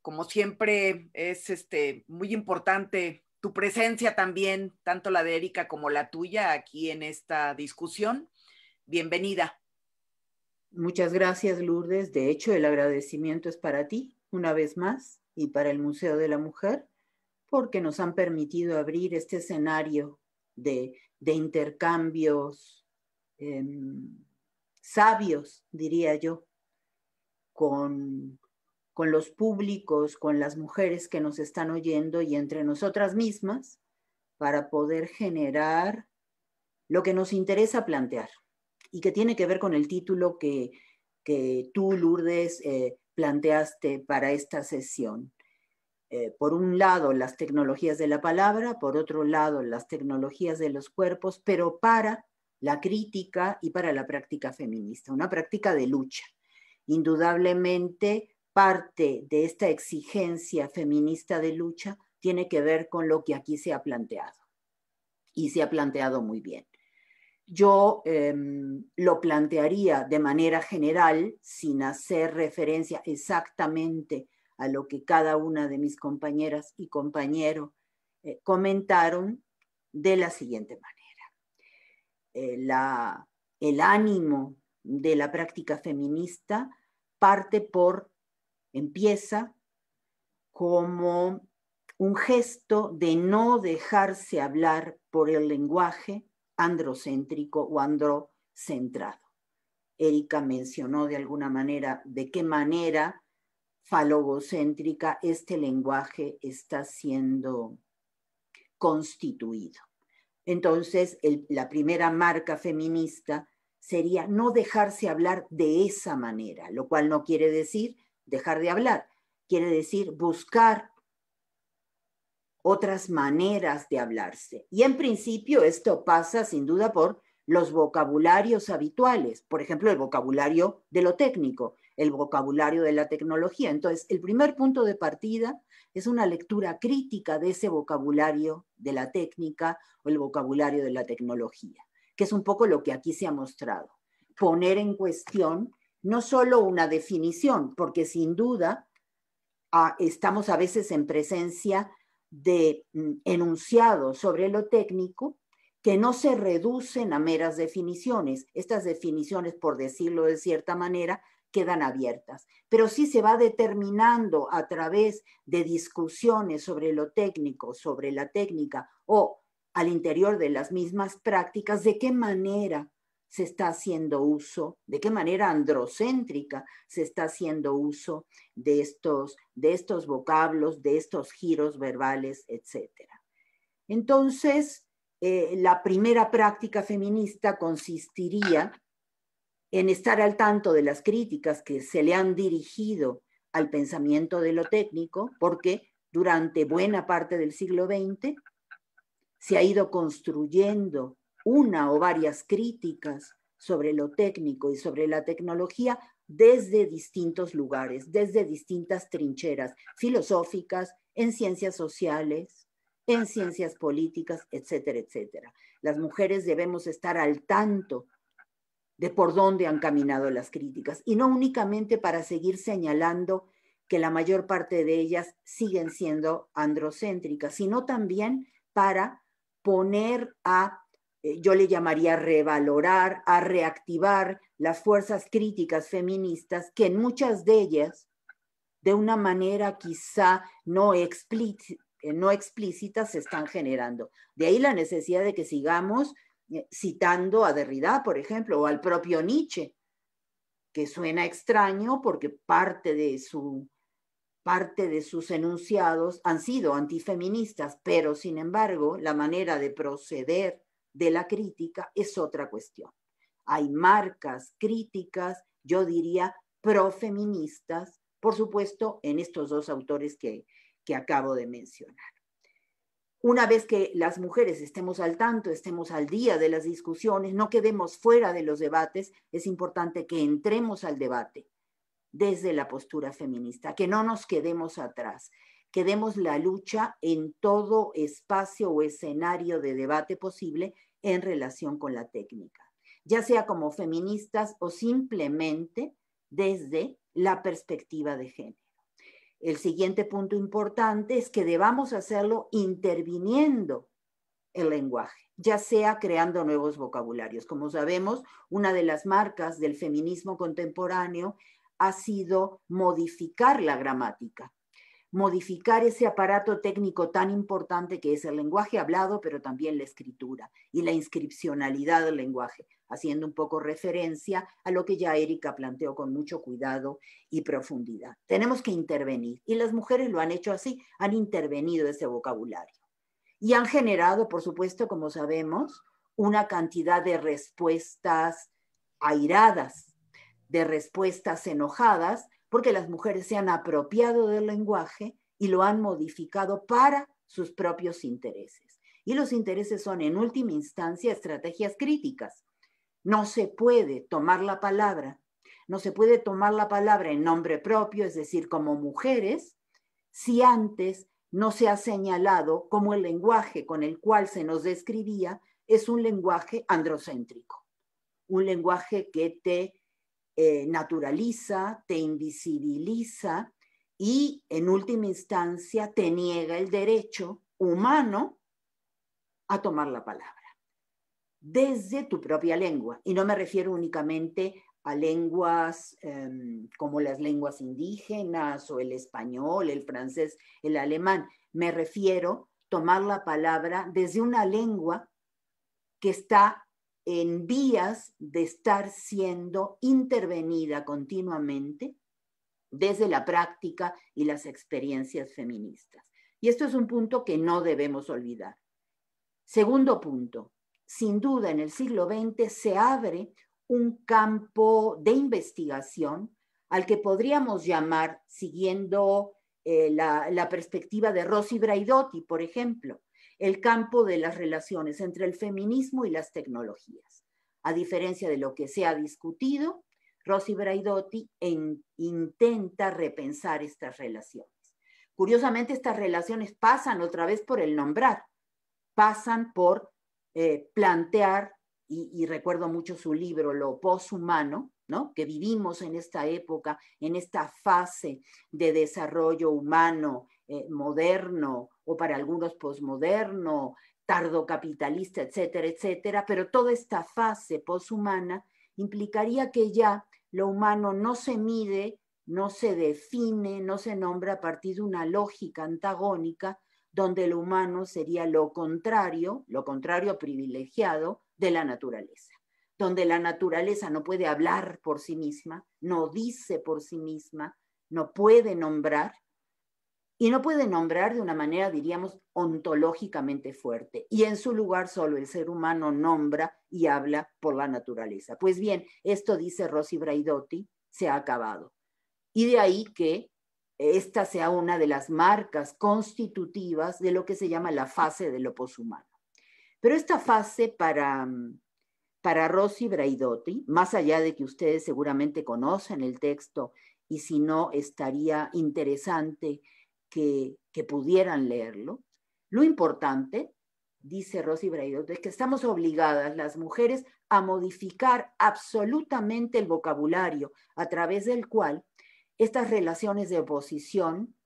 Como siempre, es muy importante tu presencia también, tanto la de Erika como la tuya, aquí en esta discusión. Bienvenida. Muchas gracias, Lourdes. De hecho, el agradecimiento es para ti, una vez más, y para el Museo de la Mujer, porque nos han permitido abrir este escenario de intercambios sabios, diría yo, con los públicos, con las mujeres que nos están oyendo y entre nosotras mismas, para poder generar lo que nos interesa plantear y que tiene que ver con el título que tú, Lourdes, planteaste para esta sesión. Por un lado, las tecnologías de la palabra, por otro lado, las tecnologías de los cuerpos, pero para la crítica y para la práctica feminista, una práctica de lucha. Indudablemente, parte de esta exigencia feminista de lucha tiene que ver con lo que aquí se ha planteado, y se ha planteado muy bien. Yo lo plantearía de manera general, sin hacer referencia exactamente a lo que cada una de mis compañeras y compañeros comentaron, de la siguiente manera. El ánimo de la práctica feminista empieza como un gesto de no dejarse hablar por el lenguaje androcéntrico o androcentrado. Erika mencionó de alguna manera de qué manera falogocéntrica este lenguaje está siendo constituido. Entonces, la primera marca feminista sería no dejarse hablar de esa manera, lo cual no quiere decir dejar de hablar, quiere decir buscar otras maneras de hablarse. Y en principio esto pasa sin duda por los vocabularios habituales, por ejemplo, el vocabulario de lo técnico, el vocabulario de la tecnología. Entonces, el primer punto de partida es una lectura crítica de ese vocabulario de la técnica o el vocabulario de la tecnología, que es un poco lo que aquí se ha mostrado. Poner en cuestión no solo una definición, porque sin duda estamos a veces en presencia de enunciados sobre lo técnico que no se reducen a meras definiciones. Estas definiciones, por decirlo de cierta manera, quedan abiertas, pero sí se va determinando a través de discusiones sobre lo técnico, sobre la técnica o al interior de las mismas prácticas, de qué manera se está haciendo uso, de qué manera androcéntrica se está haciendo uso de estos vocablos, de estos giros verbales, etc. Entonces, la primera práctica feminista consistiría en estar al tanto de las críticas que se le han dirigido al pensamiento de lo técnico, porque durante buena parte del siglo XX se ha ido construyendo una o varias críticas sobre lo técnico y sobre la tecnología desde distintos lugares, desde distintas trincheras filosóficas, en ciencias sociales, en ciencias políticas, etcétera, etcétera. Las mujeres debemos estar al tanto de por dónde han caminado las críticas, y no únicamente para seguir señalando que la mayor parte de ellas siguen siendo androcéntricas, sino también para poner yo le llamaría revalorar, a reactivar las fuerzas críticas feministas que en muchas de ellas, de una manera quizá no explícita, se están generando. De ahí la necesidad de que sigamos citando a Derrida, por ejemplo, o al propio Nietzsche, que suena extraño porque parte de sus enunciados han sido antifeministas, pero sin embargo la manera de proceder de la crítica es otra cuestión. Hay marcas críticas, yo diría profeministas, por supuesto, en estos dos autores que acabo de mencionar. Una vez que las mujeres estemos al tanto, estemos al día de las discusiones, no quedemos fuera de los debates, es importante que entremos al debate desde la postura feminista, que no nos quedemos atrás, que demos la lucha en todo espacio o escenario de debate posible en relación con la técnica, ya sea como feministas o simplemente desde la perspectiva de género. El siguiente punto importante es que debamos hacerlo interviniendo el lenguaje, ya sea creando nuevos vocabularios. Como sabemos, una de las marcas del feminismo contemporáneo ha sido modificar la gramática, modificar ese aparato técnico tan importante que es el lenguaje hablado, pero también la escritura y la inscripcionalidad del lenguaje, haciendo un poco referencia a lo que ya Erika planteó con mucho cuidado y profundidad. Tenemos que intervenir, y las mujeres lo han hecho así, han intervenido ese vocabulario. Y han generado, por supuesto, como sabemos, una cantidad de respuestas airadas, de respuestas enojadas, porque las mujeres se han apropiado del lenguaje y lo han modificado para sus propios intereses. Y los intereses son, en última instancia, estrategias críticas. No se puede tomar la palabra, en nombre propio, es decir, como mujeres, si antes no se ha señalado como el lenguaje con el cual se nos describía es un lenguaje androcéntrico, un lenguaje que te naturaliza, te invisibiliza y en última instancia te niega el derecho humano a tomar la palabra desde tu propia lengua. Y no me refiero únicamente a lenguas como las lenguas indígenas o el español, el francés, el alemán. Me refiero a tomar la palabra desde una lengua que está en vías de estar siendo intervenida continuamente desde la práctica y las experiencias feministas. Y esto es un punto que no debemos olvidar. Segundo punto, sin duda en el siglo XX se abre un campo de investigación al que podríamos llamar, siguiendo la perspectiva de Rosy Braidotti, por ejemplo, el campo de las relaciones entre el feminismo y las tecnologías. A diferencia de lo que se ha discutido, Rosy Braidotti intenta repensar estas relaciones. Curiosamente, estas relaciones pasan otra vez por el nombrar, pasan por plantear, y recuerdo mucho su libro, Lo poshumano, ¿no? Que vivimos en esta época, en esta fase de desarrollo humano moderno, o para algunos posmoderno, tardocapitalista, etcétera, etcétera, pero toda esta fase poshumana implicaría que ya lo humano no se mide, no se define, no se nombra a partir de una lógica antagónica, donde lo humano sería lo contrario privilegiado de la naturaleza, donde la naturaleza no puede hablar por sí misma, no dice por sí misma, no puede nombrar, y no puede nombrar de una manera, diríamos, ontológicamente fuerte. Y en su lugar solo el ser humano nombra y habla por la naturaleza. Pues bien, esto, dice Rosy Braidotti, se ha acabado. Y de ahí que esta sea una de las marcas constitutivas de lo que se llama la fase de lo poshumano. Pero esta fase para Rosy Braidotti, más allá de que ustedes seguramente conocen el texto, y si no, estaría interesante que pudieran leerlo, lo importante, dice Rosy Braidotti, es que estamos obligadas las mujeres a modificar absolutamente el vocabulario a través del cual estas relaciones de oposición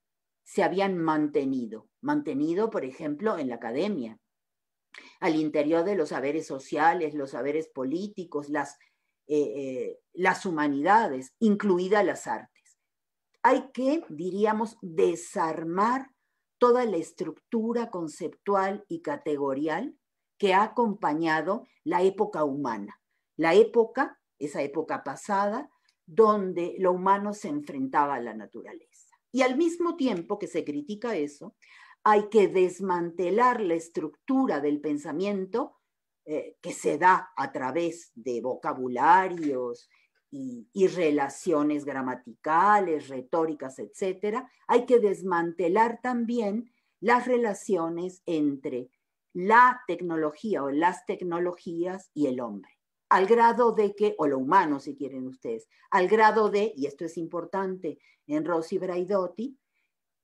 se habían mantenido, por ejemplo, en la academia, al interior de los saberes sociales, los saberes políticos, las humanidades, incluidas las artes. Hay que, diríamos, desarmar toda la estructura conceptual y categorial que ha acompañado la época humana. Esa época pasada, donde lo humano se enfrentaba a la naturaleza. Y al mismo tiempo que se critica eso, hay que desmantelar la estructura del pensamiento que se da a través de vocabularios y relaciones gramaticales, retóricas, etcétera. Hay que desmantelar también las relaciones entre la tecnología o las tecnologías y el hombre, al grado de que, o lo humano si quieren ustedes, al grado de, y esto es importante en Rosy Braidotti,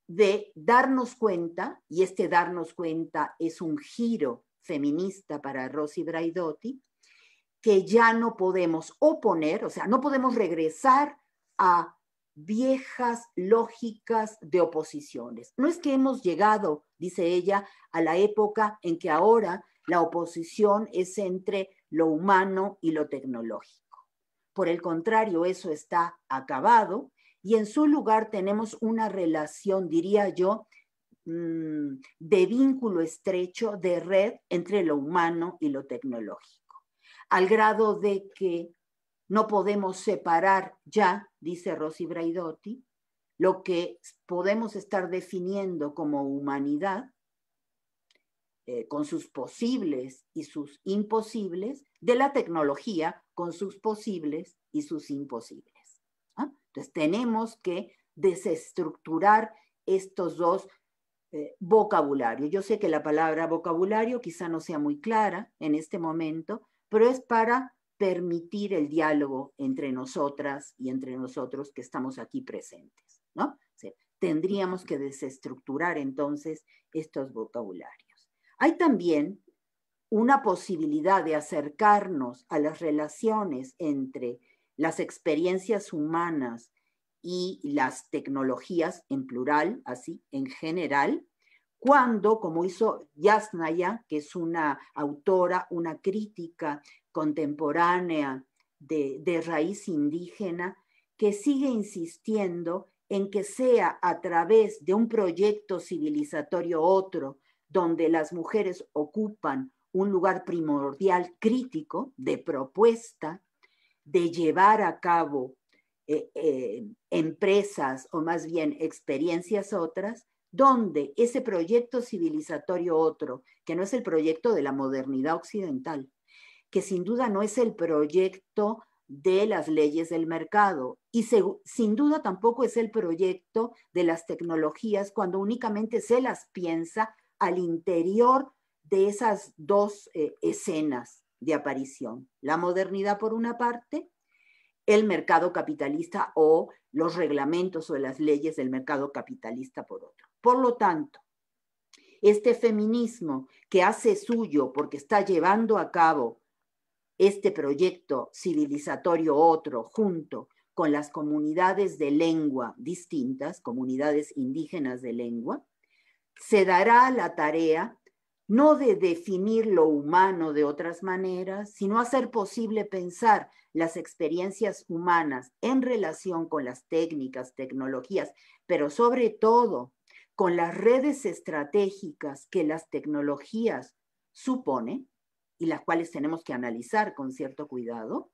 de darnos cuenta, y este darnos cuenta es un giro feminista para Rosy Braidotti, que ya no podemos oponer, o sea, no podemos regresar a viejas lógicas de oposiciones. No es que hemos llegado, dice ella, a la época en que ahora la oposición es entre lo humano y lo tecnológico. Por el contrario, eso está acabado y en su lugar tenemos una relación, diría yo, de vínculo estrecho, de red entre lo humano y lo tecnológico, al grado de que no podemos separar ya, dice Rosy Braidotti, lo que podemos estar definiendo como humanidad, con sus posibles y sus imposibles, de la tecnología con sus posibles y sus imposibles. ¿Ah? Entonces tenemos que desestructurar estos dos vocabularios. Yo sé que la palabra vocabulario quizá no sea muy clara en este momento, pero es para permitir el diálogo entre nosotras y entre nosotros que estamos aquí presentes, ¿no? O sea, tendríamos que desestructurar entonces estos vocabularios. Hay también una posibilidad de acercarnos a las relaciones entre las experiencias humanas y las tecnologías en plural, así, en general, cuando, como hizo Yasnaya, que es una autora, una crítica contemporánea de raíz indígena, que sigue insistiendo en que sea a través de un proyecto civilizatorio otro, donde las mujeres ocupan un lugar primordial crítico de propuesta, de llevar a cabo empresas o más bien experiencias otras, donde ese proyecto civilizatorio otro, que no es el proyecto de la modernidad occidental, que sin duda no es el proyecto de las leyes del mercado y sin duda tampoco es el proyecto de las tecnologías cuando únicamente se las piensa al interior de esas dos escenas de aparición. La modernidad por una parte el mercado capitalista o los reglamentos o las leyes del mercado capitalista por otro. Por lo tanto, este feminismo que hace suyo porque está llevando a cabo este proyecto civilizatorio otro junto con las comunidades de lengua distintas, comunidades indígenas de lengua, se dará la tarea no de definir lo humano de otras maneras, sino hacer posible pensar las experiencias humanas en relación con las técnicas, tecnologías, pero sobre todo con las redes estratégicas que las tecnologías suponen y las cuales tenemos que analizar con cierto cuidado,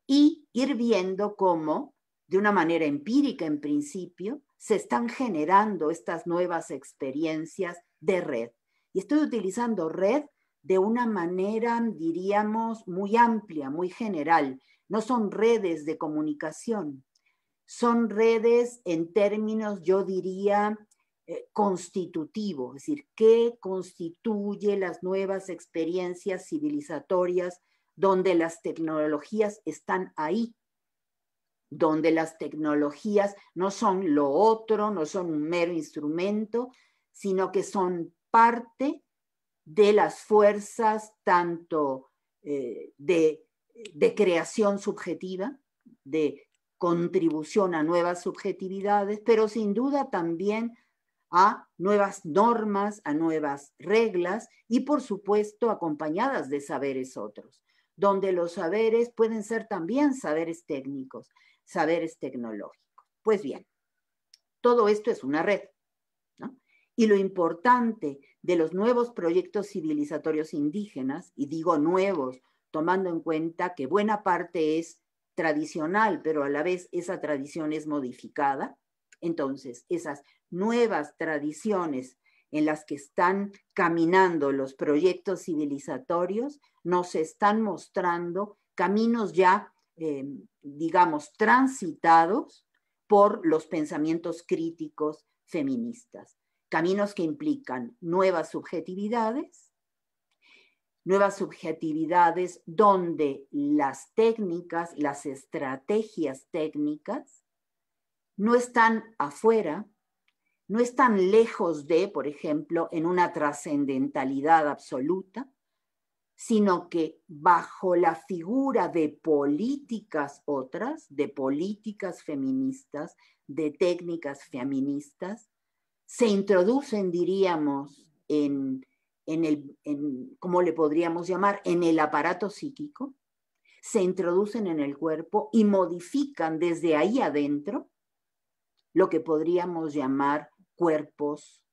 y ir viendo cómo, de una manera empírica en principio, se están generando estas nuevas experiencias de red. Y estoy utilizando red de una manera, diríamos, muy amplia, muy general. No son redes de comunicación, son redes en términos, yo diría, constitutivo, es decir, ¿qué constituye las nuevas experiencias civilizatorias donde las tecnologías están ahí? Donde las tecnologías no son lo otro, no son un mero instrumento, sino que son parte de las fuerzas tanto de creación subjetiva, de contribución a nuevas subjetividades, pero sin duda también a nuevas normas, a nuevas reglas y por supuesto acompañadas de saberes otros, donde los saberes pueden ser también saberes técnicos, saberes tecnológicos. Pues bien, todo esto es una red, ¿no? Y lo importante de los nuevos proyectos civilizatorios indígenas, y digo nuevos, tomando en cuenta que buena parte es tradicional, pero a la vez esa tradición es modificada, entonces esas nuevas tradiciones en las que están caminando los proyectos civilizatorios nos están mostrando caminos ya, digamos, transitados por los pensamientos críticos feministas. Caminos que implican nuevas subjetividades donde las técnicas, las estrategias técnicas no están afuera, no están lejos de, por ejemplo, en una trascendentalidad absoluta, sino que bajo la figura de políticas otras, de políticas feministas, de técnicas feministas, se introducen, diríamos, ¿cómo le podríamos llamar? En el aparato psíquico, se introducen en el cuerpo y modifican desde ahí adentro lo que podríamos llamar cuerpos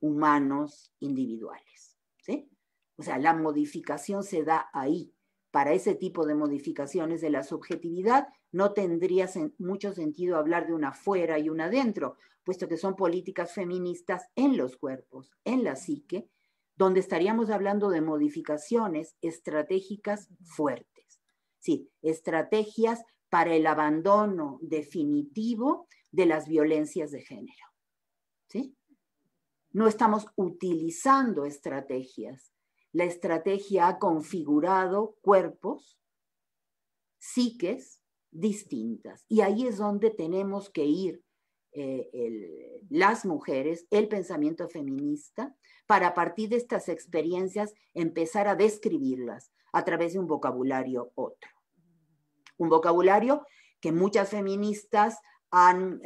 humanos individuales, ¿sí? O sea, la modificación se da ahí. Para ese tipo de modificaciones de la subjetividad no tendría mucho sentido hablar de una afuera y una adentro, puesto que son políticas feministas en los cuerpos, en la psique, donde estaríamos hablando de modificaciones estratégicas fuertes. Sí, estrategias para el abandono definitivo de las violencias de género. ¿Sí? No estamos utilizando estrategias. La estrategia ha configurado cuerpos, psiques distintas. Y ahí es donde tenemos que ir las mujeres, el pensamiento feminista, para a partir de estas experiencias empezar a describirlas a través de un vocabulario otro. Un vocabulario que muchas feministas han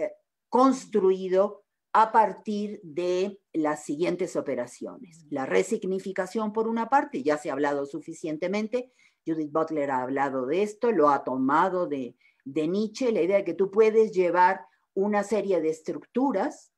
construido a partir de las siguientes operaciones. La resignificación, por una parte, ya se ha hablado suficientemente, Judith Butler ha hablado de esto, lo ha tomado de Nietzsche, la idea de que tú puedes llevar una serie de estructuras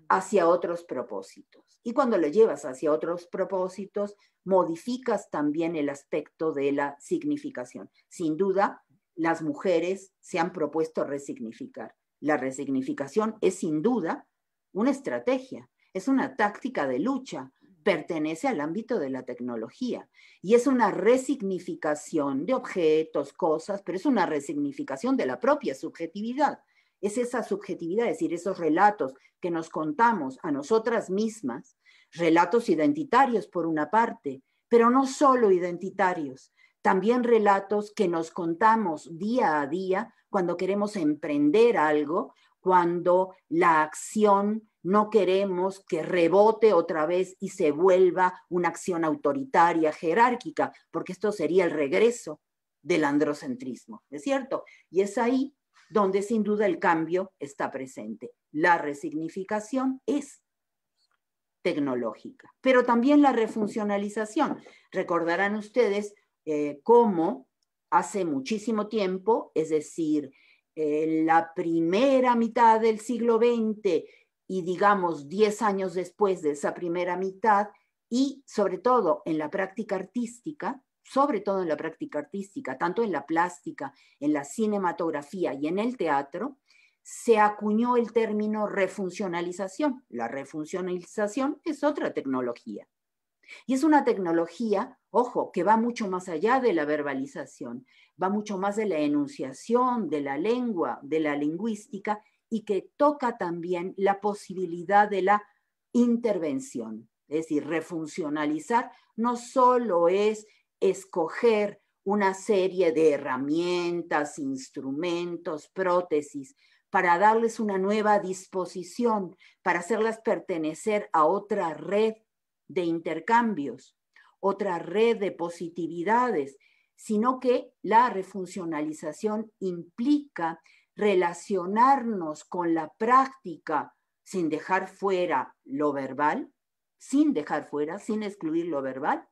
hacia otros propósitos. Y cuando lo llevas hacia otros propósitos, modificas también el aspecto de la significación. Sin duda, las mujeres se han propuesto resignificar. La resignificación es sin duda una estrategia, es una táctica de lucha, pertenece al ámbito de la tecnología y es una resignificación de objetos, cosas, pero es una resignificación de la propia subjetividad. Es esa subjetividad, es decir, esos relatos que nos contamos a nosotras mismas, relatos identitarios por una parte, pero no solo identitarios, también relatos que nos contamos día a día cuando queremos emprender algo, cuando la acción no queremos que rebote otra vez y se vuelva una acción autoritaria, jerárquica, porque esto sería el regreso del androcentrismo, ¿es cierto? Y es ahí donde sin duda el cambio está presente. La resignificación es tecnológica, pero también la refuncionalización. Recordarán ustedes cómo hace muchísimo tiempo, es decir, la primera mitad del siglo XX y digamos 10 años después de esa primera mitad, y sobre todo en la práctica artística, tanto en la plástica, en la cinematografía y en el teatro, se acuñó el término refuncionalización. La refuncionalización es otra tecnología. Y es una tecnología, ojo, que va mucho más allá de la verbalización, va mucho más de la enunciación, de la lengua, de la lingüística, y que toca también la posibilidad de la intervención. Es decir, refuncionalizar no solo es escoger una serie de herramientas, instrumentos, prótesis, para darles una nueva disposición, para hacerlas pertenecer a otra red de intercambios, otra red de positividades, sino que la refuncionalización implica relacionarnos con la práctica sin dejar fuera lo verbal, sin excluir lo verbal,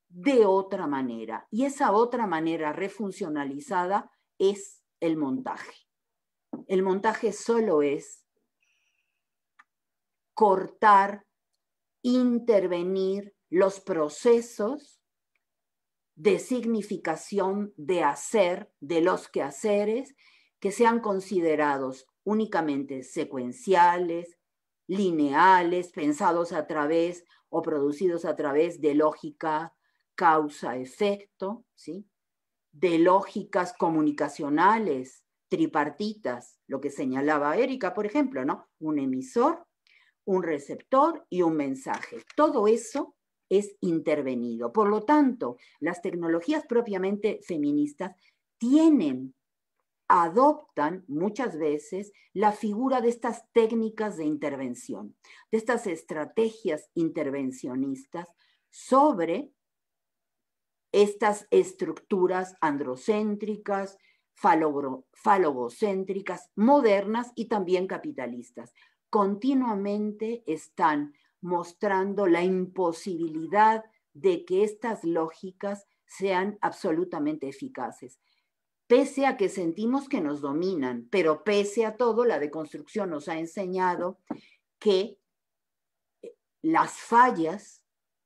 de otra manera. Y esa otra manera refuncionalizada es el montaje. El montaje solo es cortar, intervenir los procesos de significación, de hacer, de los quehaceres que sean considerados únicamente secuenciales, lineales, pensados a través o producidos a través de lógica causa-efecto, ¿sí? De lógicas comunicacionales, tripartitas, lo que señalaba Erika, por ejemplo, ¿no? Un emisor, un receptor y un mensaje. Todo eso es intervenido. Por lo tanto, las tecnologías propiamente feministas adoptan muchas veces la figura de estas técnicas de intervención, de estas estrategias intervencionistas sobre estas estructuras androcéntricas, falogocéntricas, modernas y también capitalistas. Continuamente están mostrando la imposibilidad de que estas lógicas sean absolutamente eficaces. Pese a que sentimos que nos dominan, pero pese a todo, la deconstrucción nos ha enseñado que las fallas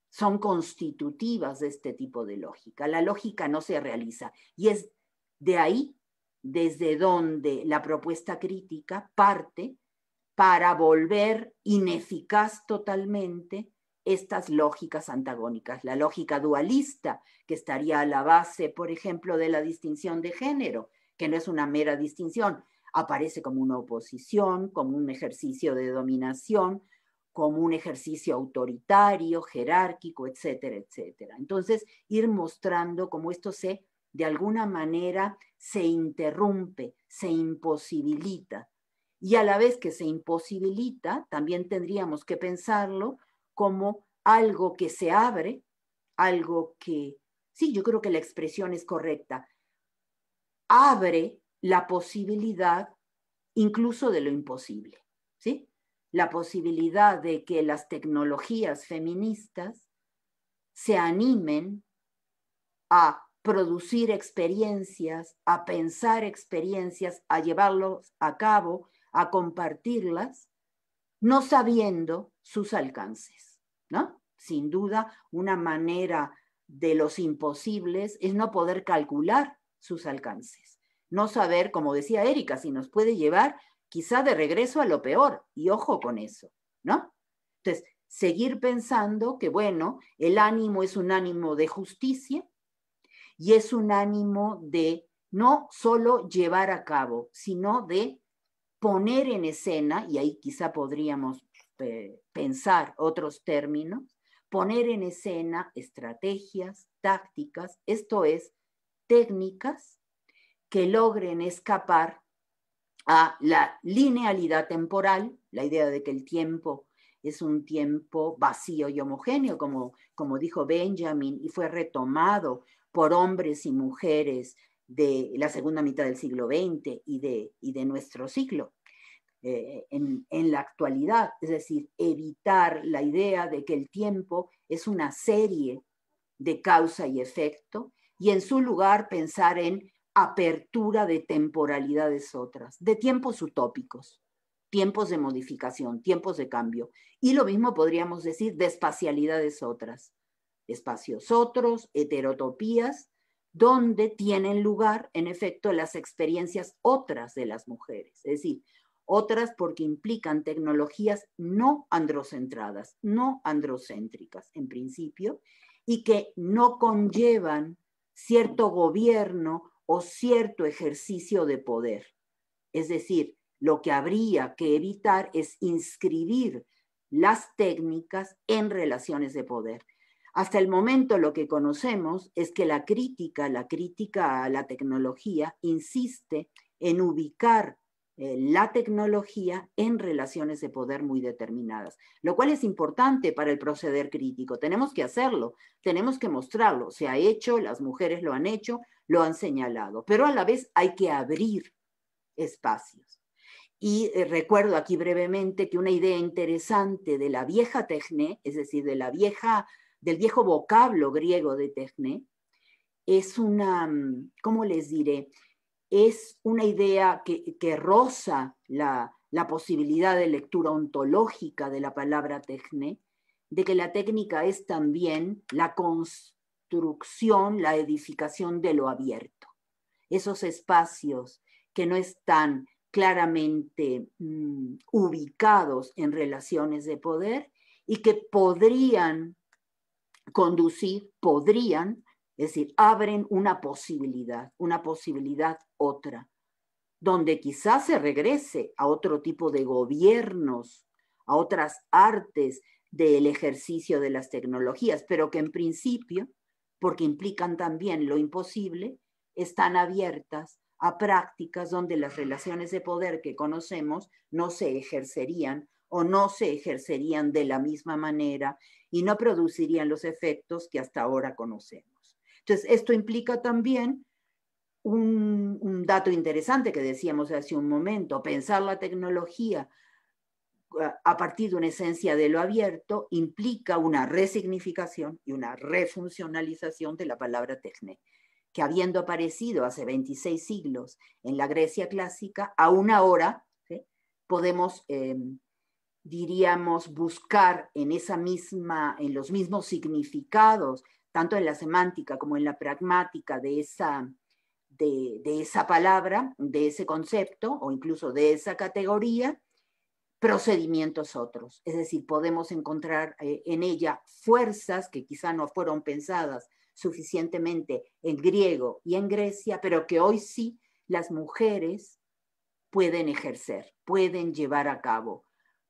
son constitutivas de este tipo de lógica. La lógica no se realiza y es de ahí desde donde la propuesta crítica parte para volver ineficaz totalmente estas lógicas antagónicas. La lógica dualista, que estaría a la base, por ejemplo, de la distinción de género, que no es una mera distinción, aparece como una oposición, como un ejercicio de dominación, como un ejercicio autoritario, jerárquico, etcétera, etcétera. Entonces, ir mostrando cómo esto de alguna manera, se interrumpe, se imposibilita. Y a la vez que se imposibilita, también tendríamos que pensarlo como algo que se abre, algo que, sí, yo creo que la expresión es correcta, abre la posibilidad incluso de lo imposible, ¿sí? La posibilidad de que las tecnologías feministas se animen a producir experiencias, a pensar experiencias, a llevarlos a cabo, a compartirlas, no sabiendo sus alcances, ¿no? Sin duda, una manera de los imposibles es no poder calcular sus alcances, no saber, como decía Erika, si nos puede llevar quizá de regreso a lo peor, y ojo con eso, ¿no? Entonces, seguir pensando que, bueno, el ánimo es un ánimo de justicia y es un ánimo de no solo llevar a cabo, sino de poner en escena, y ahí quizá podríamos pensar otros términos, poner en escena estrategias, tácticas, esto es, técnicas que logren escapar a la linealidad temporal, la idea de que el tiempo es un tiempo vacío y homogéneo, como dijo Benjamin, y fue retomado por hombres y mujeres de la segunda mitad del siglo XX y de nuestro siglo. En la actualidad, es decir, evitar la idea de que el tiempo es una serie de causa y efecto, y en su lugar pensar en apertura de temporalidades otras, de tiempos utópicos, tiempos de modificación, tiempos de cambio. Y lo mismo podríamos decir de espacialidades otras, espacios otros, heterotopías, donde tienen lugar, en efecto, las experiencias otras de las mujeres, es decir, otras porque implican tecnologías no androcentradas, no androcéntricas en principio, y que no conllevan cierto gobierno o cierto ejercicio de poder. Es decir, lo que habría que evitar es inscribir las técnicas en relaciones de poder. Hasta el momento lo que conocemos es que la crítica a la tecnología insiste en ubicar la tecnología en relaciones de poder muy determinadas, lo cual es importante para el proceder crítico. Tenemos que hacerlo, tenemos que mostrarlo. Se ha hecho, las mujeres lo han hecho, lo han señalado, pero a la vez hay que abrir espacios. Y recuerdo aquí brevemente que una idea interesante de la vieja techné, es decir, del viejo vocablo griego de techné, es una, ¿cómo les diré? Es una idea que roza la posibilidad de lectura ontológica de la palabra techné, de que la técnica es también la construcción, la edificación de lo abierto. Esos espacios que no están claramente ubicados en relaciones de poder y que podrían conducir, es decir, abren una posibilidad otra, donde quizás se regrese a otro tipo de gobiernos, a otras artes del ejercicio de las tecnologías, pero que en principio, porque implican también lo imposible, están abiertas a prácticas donde las relaciones de poder que conocemos no se ejercerían o no se ejercerían de la misma manera y no producirían los efectos que hasta ahora conocemos. Entonces, esto implica también un dato interesante que decíamos hace un momento: pensar la tecnología a partir de una esencia de lo abierto implica una resignificación y una refuncionalización de la palabra techné, que habiendo aparecido hace 26 siglos en la Grecia clásica, aún ahora, ¿sí?, podemos, diríamos, buscar en los mismos significados, tanto en la semántica como en la pragmática de esa palabra, de ese concepto, o incluso de esa categoría, procedimientos otros. Es decir, podemos encontrar en ella fuerzas que quizá no fueron pensadas suficientemente en griego y en Grecia, pero que hoy sí las mujeres pueden ejercer, pueden llevar a cabo,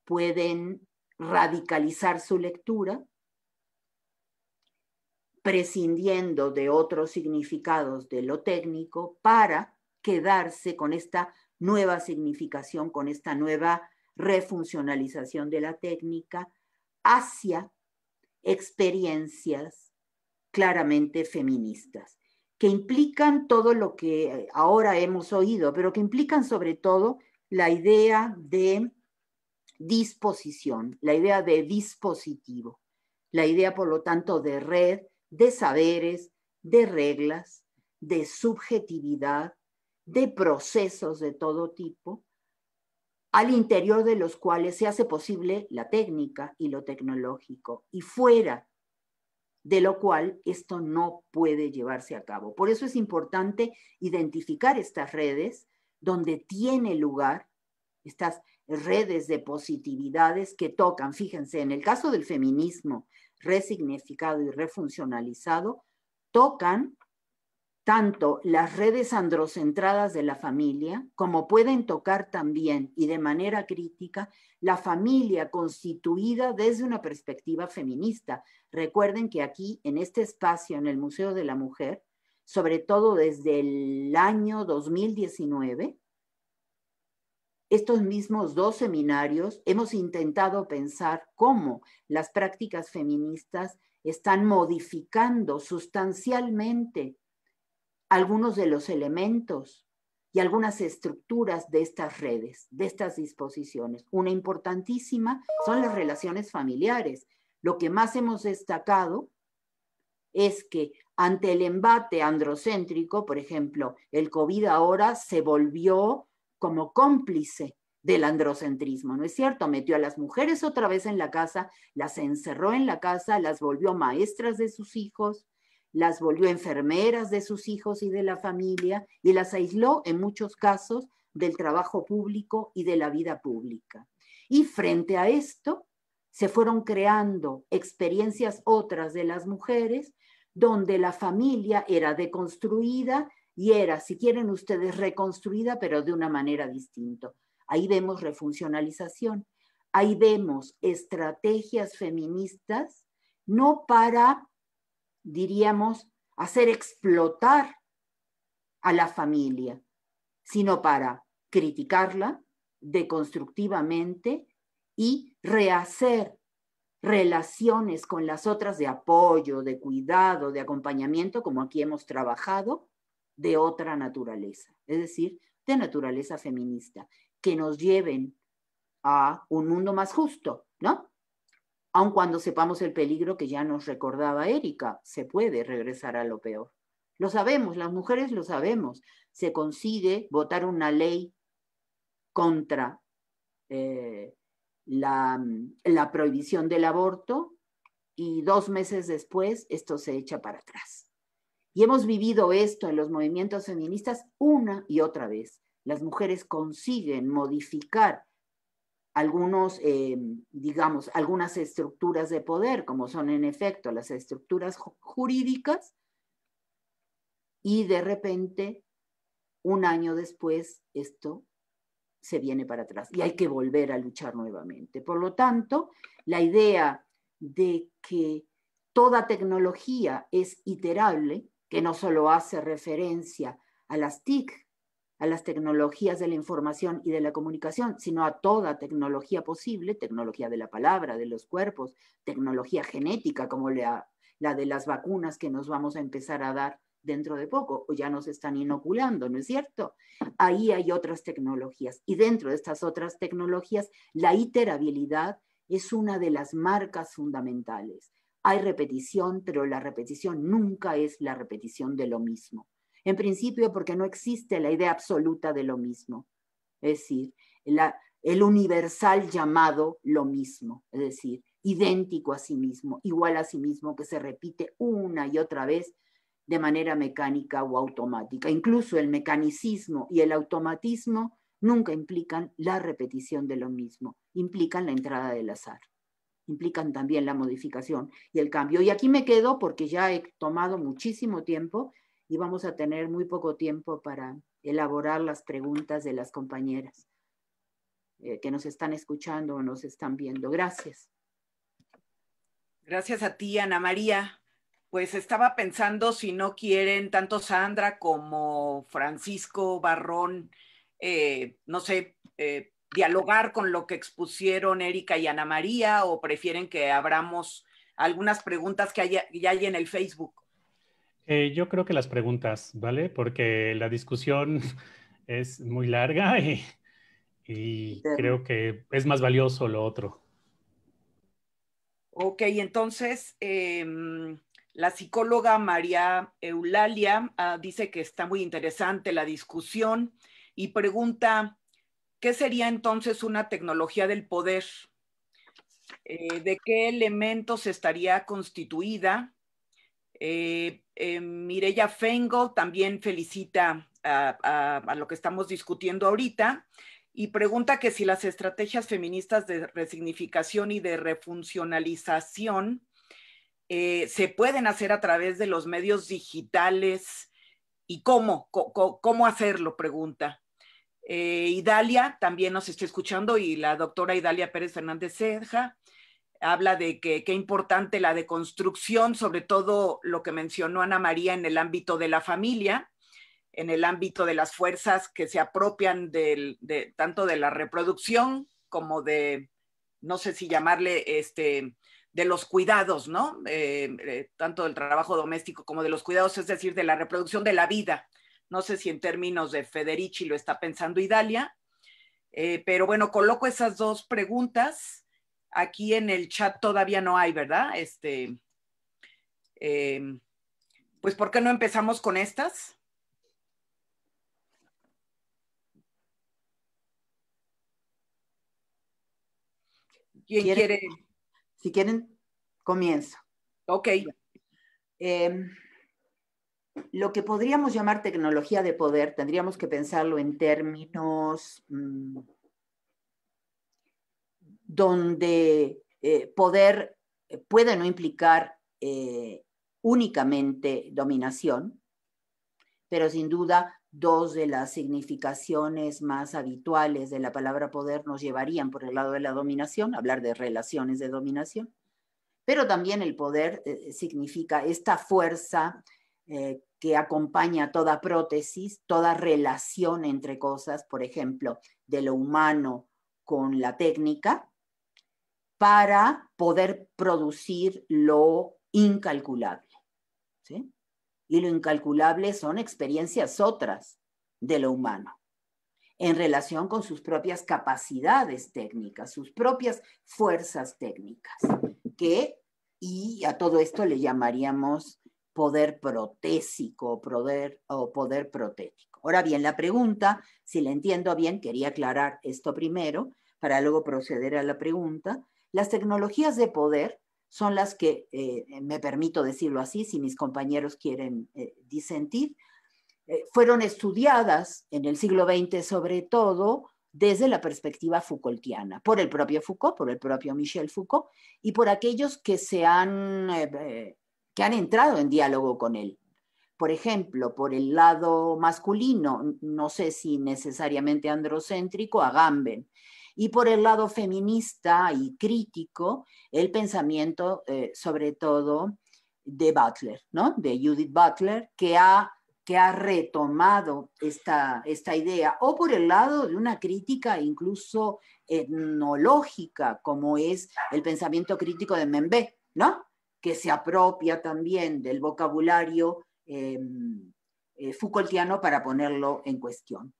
pueden radicalizar su lectura, prescindiendo de otros significados de lo técnico para quedarse con esta nueva significación, con esta nueva refuncionalización de la técnica hacia experiencias claramente feministas, que implican todo lo que ahora hemos oído, pero que implican sobre todo la idea de disposición, la idea de dispositivo, la idea, por lo tanto, de red, de saberes, de reglas, de subjetividad, de procesos de todo tipo, al interior de los cuales se hace posible la técnica y lo tecnológico, y fuera de lo cual esto no puede llevarse a cabo. Por eso es importante identificar estas redes donde tiene lugar estas redes de positividades que tocan. Fíjense, en el caso del feminismo resignificado y refuncionalizado, tocan tanto las redes androcentradas de la familia, como pueden tocar también y de manera crítica la familia constituida desde una perspectiva feminista. Recuerden que aquí, en este espacio, en el Museo de la Mujer, sobre todo desde el año 2019, estos mismos 2 seminarios hemos intentado pensar cómo las prácticas feministas están modificando sustancialmente algunos de los elementos y algunas estructuras de estas redes, de estas disposiciones. Una importantísima son las relaciones familiares. Lo que más hemos destacado es que ante el embate androcéntrico, por ejemplo, el COVID ahora se volvió como cómplice del androcentrismo, ¿no es cierto? Metió a las mujeres otra vez en la casa, las encerró en la casa, las volvió maestras de sus hijos, las volvió enfermeras de sus hijos y de la familia, y las aisló en muchos casos del trabajo público y de la vida pública. Y frente a esto, se fueron creando experiencias otras de las mujeres, donde la familia era deconstruida y era, si quieren ustedes, reconstruida, pero de una manera distinta. Ahí vemos refuncionalización, ahí vemos estrategias feministas, no para, diríamos, hacer explotar a la familia, sino para criticarla deconstructivamente y rehacer relaciones con las otras de apoyo, de cuidado, de acompañamiento, como aquí hemos trabajado, de otra naturaleza, es decir, de naturaleza feminista, que nos lleven a un mundo más justo, ¿no? Aun cuando sepamos el peligro que ya nos recordaba Erika, se puede regresar a lo peor. Lo sabemos, las mujeres lo sabemos. Se consigue votar una ley contra la prohibición del aborto y 2 meses después esto se echa para atrás. Y hemos vivido esto en los movimientos feministas una y otra vez. Las mujeres consiguen modificar algunos, digamos, algunas estructuras de poder, como son en efecto las estructuras jurídicas, y de repente, un año después, esto se viene para atrás y hay que volver a luchar nuevamente. Por lo tanto, la idea de que toda tecnología es iterable, que no solo hace referencia a las TIC, a las tecnologías de la información y de la comunicación, sino a toda tecnología posible, tecnología de la palabra, de los cuerpos, tecnología genética como la de las vacunas que nos vamos a empezar a dar dentro de poco, o ya nos están inoculando, ¿no es cierto? Ahí hay otras tecnologías, y dentro de estas otras tecnologías, la iterabilidad es una de las marcas fundamentales. Hay repetición, pero la repetición nunca es la repetición de lo mismo. En principio, porque no existe la idea absoluta de lo mismo, es decir, el universal llamado lo mismo, es decir, idéntico a sí mismo, igual a sí mismo, que se repite una y otra vez de manera mecánica o automática. Incluso el mecanicismo y el automatismo nunca implican la repetición de lo mismo, implican la entrada del azar, implican también la modificación y el cambio. Y aquí me quedo porque ya he tomado muchísimo tiempo y vamos a tener muy poco tiempo para elaborar las preguntas de las compañeras que nos están escuchando o nos están viendo. Gracias. Gracias a ti, Ana María. Pues estaba pensando si no quieren tanto Sandra como Francisco Barrón, no sé, dialogar con lo que expusieron Erika y Ana María, o prefieren que abramos algunas preguntas que ya hay en el Facebook. Yo creo que las preguntas, ¿vale? Porque la discusión es muy larga y creo que es más valioso lo otro. Ok, entonces la psicóloga María Eulalia dice que está muy interesante la discusión y pregunta, ¿qué sería entonces una tecnología del poder? ¿De qué elementos estaría constituida? Mireya Feingold también felicita a lo que estamos discutiendo ahorita y pregunta que si las estrategias feministas de resignificación y de refuncionalización se pueden hacer a través de los medios digitales ¿Y cómo hacerlo? Pregunta. Idalia también nos está escuchando, y la doctora Idalia Pérez Fernández Ceja habla de que qué importante la deconstrucción, sobre todo lo que mencionó Ana María en el ámbito de la familia, en el ámbito de las fuerzas que se apropian tanto de la reproducción como de, no sé si llamarle, de los cuidados, ¿no? Tanto del trabajo doméstico como de los cuidados, es decir, de la reproducción de la vida. No sé si en términos de Federici lo está pensando Idalia, pero bueno, coloco esas dos preguntas. Aquí en el chat todavía no hay, ¿verdad? Pues, ¿por qué no empezamos con estas? ¿Quién quiere? Si quieren, comienzo. Ok. Lo que podríamos llamar tecnología de poder, tendríamos que pensarlo en términos donde poder puede no implicar únicamente dominación, pero sin duda dos de las significaciones más habituales de la palabra poder nos llevarían por el lado de la dominación, hablar de relaciones de dominación, pero también el poder significa esta fuerza que acompaña toda prótesis, toda relación entre cosas, por ejemplo, de lo humano con la técnica, para poder producir lo incalculable, ¿sí? Y lo incalculable son experiencias otras de lo humano, en relación con sus propias capacidades técnicas, sus propias fuerzas técnicas, y a todo esto le llamaríamos poder protésico o poder protético. Ahora bien, la pregunta, si la entiendo bien, quería aclarar esto primero, para luego proceder a la pregunta. Las tecnologías de poder son las que, me permito decirlo así, si mis compañeros quieren disentir, fueron estudiadas en el siglo XX sobre todo desde la perspectiva Foucaultiana, por el propio Foucault, por el propio Michel Foucault, y por aquellos que han entrado en diálogo con él. Por ejemplo, por el lado masculino, no sé si necesariamente androcéntrico, Agamben, y por el lado feminista y crítico, el pensamiento sobre todo de Butler, ¿no? De Judith Butler, que ha retomado esta idea, o por el lado de una crítica incluso etnológica, como es el pensamiento crítico de Membe, ¿no? Que se apropia también del vocabulario Foucaultiano para ponerlo en cuestión.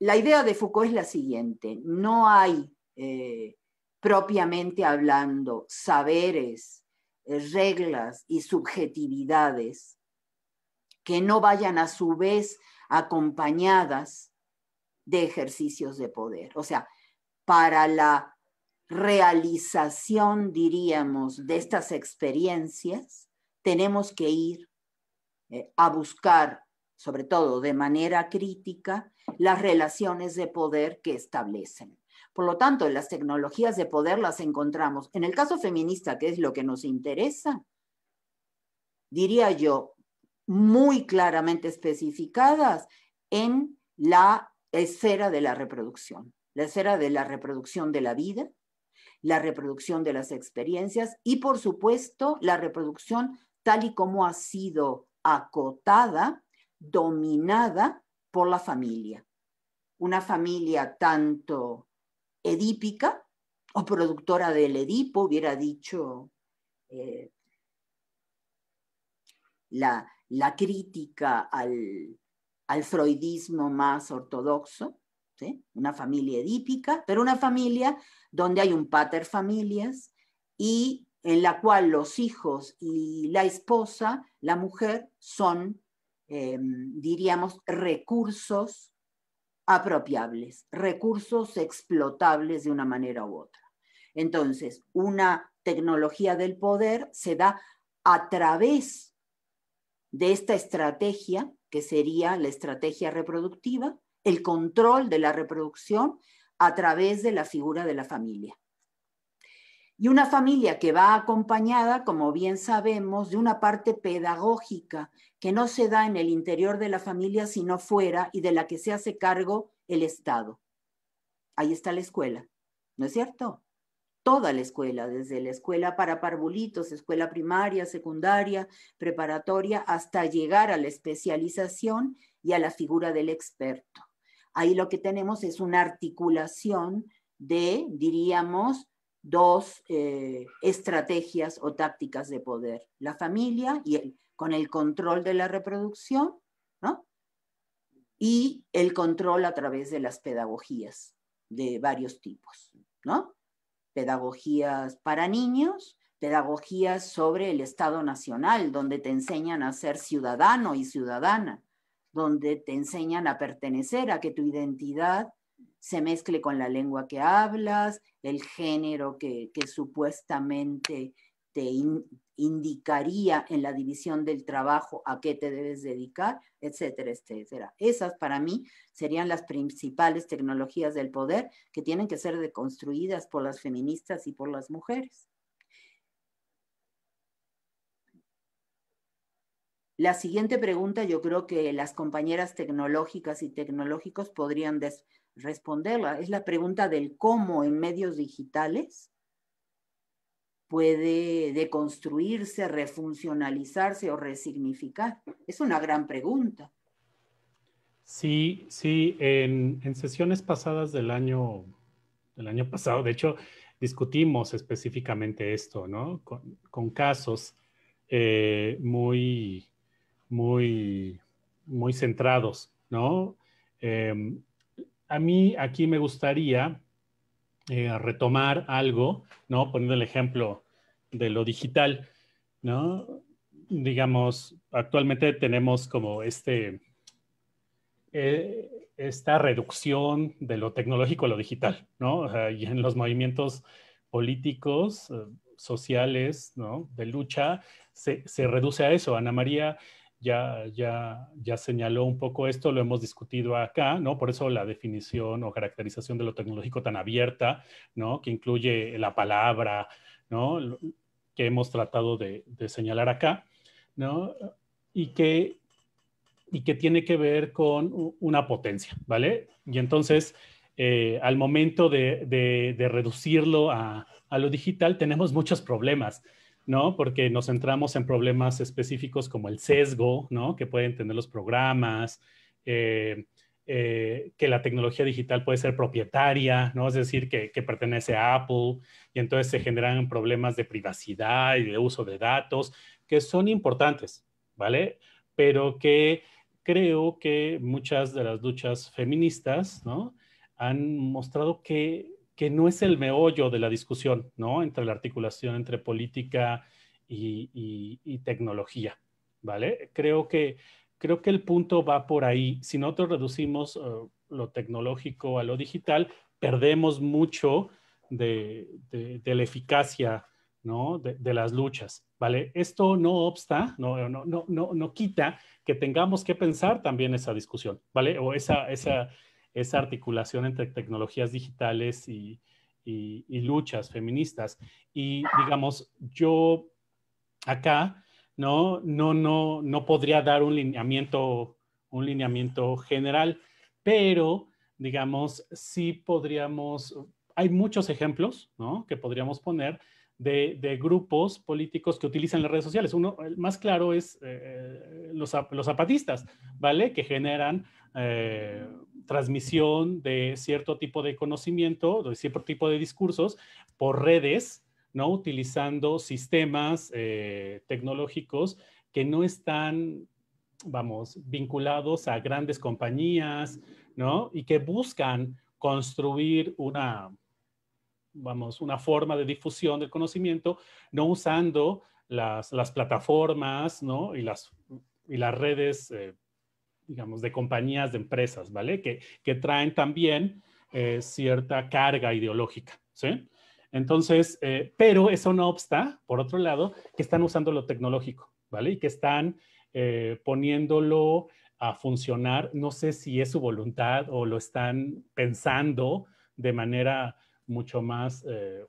La idea de Foucault es la siguiente: no hay, propiamente hablando, saberes, reglas y subjetividades que no vayan a su vez acompañadas de ejercicios de poder. O sea, para la realización, diríamos, de estas experiencias, tenemos que ir a buscar, sobre todo de manera crítica, las relaciones de poder que establecen. Por lo tanto, las tecnologías de poder las encontramos, en el caso feminista, que es lo que nos interesa, diría yo, muy claramente especificadas en la esfera de la reproducción de la vida, la reproducción de las experiencias y, por supuesto, la reproducción tal y como ha sido acotada, dominada por la familia. Una familia tanto edípica o productora del Edipo, hubiera dicho la crítica al freudismo más ortodoxo, ¿sí? Una familia edípica, pero una familia donde hay un pater familias y en la cual los hijos y la esposa, la mujer, son, diríamos, recursos apropiables, recursos explotables de una manera u otra. Entonces, una tecnología del poder se da a través de esta estrategia, que sería la estrategia reproductiva, el control de la reproducción a través de la figura de la familia. Y una familia que va acompañada, como bien sabemos, de una parte pedagógica que no se da en el interior de la familia, sino fuera, y de la que se hace cargo el Estado. Ahí está la escuela, ¿no es cierto? Toda la escuela, desde la escuela para parvulitos, escuela primaria, secundaria, preparatoria, hasta llegar a la especialización y a la figura del experto. Ahí lo que tenemos es una articulación de, diríamos, dos estrategias o tácticas de poder. La familia con el control de la reproducción, ¿no? Y el control a través de las pedagogías de varios tipos, ¿no? Pedagogías para niños, pedagogías sobre el Estado Nacional, donde te enseñan a ser ciudadano y ciudadana, donde te enseñan a pertenecer, a que tu identidad se mezcle con la lengua que hablas, el género que supuestamente te indicaría en la división del trabajo a qué te debes dedicar, etcétera, etcétera. Esas para mí serían las principales tecnologías del poder que tienen que ser deconstruidas por las feministas y por las mujeres. La siguiente pregunta yo creo que las compañeras tecnológicas y tecnológicos podrían responderla. Es la pregunta del cómo en medios digitales puede deconstruirse, refuncionalizarse o resignificar. Es una gran pregunta. Sí, sí, en sesiones pasadas del año pasado, de hecho, discutimos específicamente esto, ¿no? Con casos muy centrados, ¿no? A mí aquí me gustaría retomar algo, ¿no? Poniendo el ejemplo de lo digital, ¿no? Digamos, actualmente tenemos como esta reducción de lo tecnológico a lo digital, ¿no? O sea, y en los movimientos políticos, sociales, ¿no? De lucha, se reduce a eso. Ana María ya señaló un poco esto, lo hemos discutido acá, ¿no? Por eso la definición o caracterización de lo tecnológico tan abierta, ¿no? Que incluye la palabra, ¿no? Que hemos tratado de señalar acá, ¿no? Y que tiene que ver con una potencia, ¿vale? Y entonces, al momento de reducirlo a lo digital, tenemos muchos problemas, ¿no? Porque nos centramos en problemas específicos como el sesgo, ¿no? Que pueden tener los programas, que la tecnología digital puede ser propietaria, ¿no? Es decir, que pertenece a Apple, y entonces se generan problemas de privacidad y de uso de datos, que son importantes, ¿vale? Pero que creo que muchas de las luchas feministas, ¿no? Han mostrado que no es el meollo de la discusión, ¿no? Entre la articulación entre política y tecnología, ¿vale? Creo que el punto va por ahí. Si nosotros reducimos lo tecnológico a lo digital, perdemos mucho de la eficacia, ¿no? De las luchas, ¿vale? Esto no obsta, no quita que tengamos que pensar también esa discusión, ¿vale? O esa articulación entre tecnologías digitales y luchas feministas. Y digamos, yo acá no podría dar un lineamiento general, pero digamos, sí podríamos, hay muchos ejemplos, ¿no? Que podríamos poner de grupos políticos que utilizan las redes sociales. Uno, el más claro es los zapatistas, ¿vale? Que generan transmisión de cierto tipo de conocimiento, de cierto tipo de discursos por redes, ¿no? Utilizando sistemas tecnológicos que no están, vamos, vinculados a grandes compañías, ¿no? Y que buscan construir una forma de difusión del conocimiento, no usando las plataformas, ¿no? Y las redes, digamos, de compañías, de empresas, ¿vale? Que traen también cierta carga ideológica, ¿sí? Entonces, pero eso no obsta, por otro lado, que están usando lo tecnológico, ¿vale? Y que están poniéndolo a funcionar, no sé si es su voluntad o lo están pensando de manera mucho más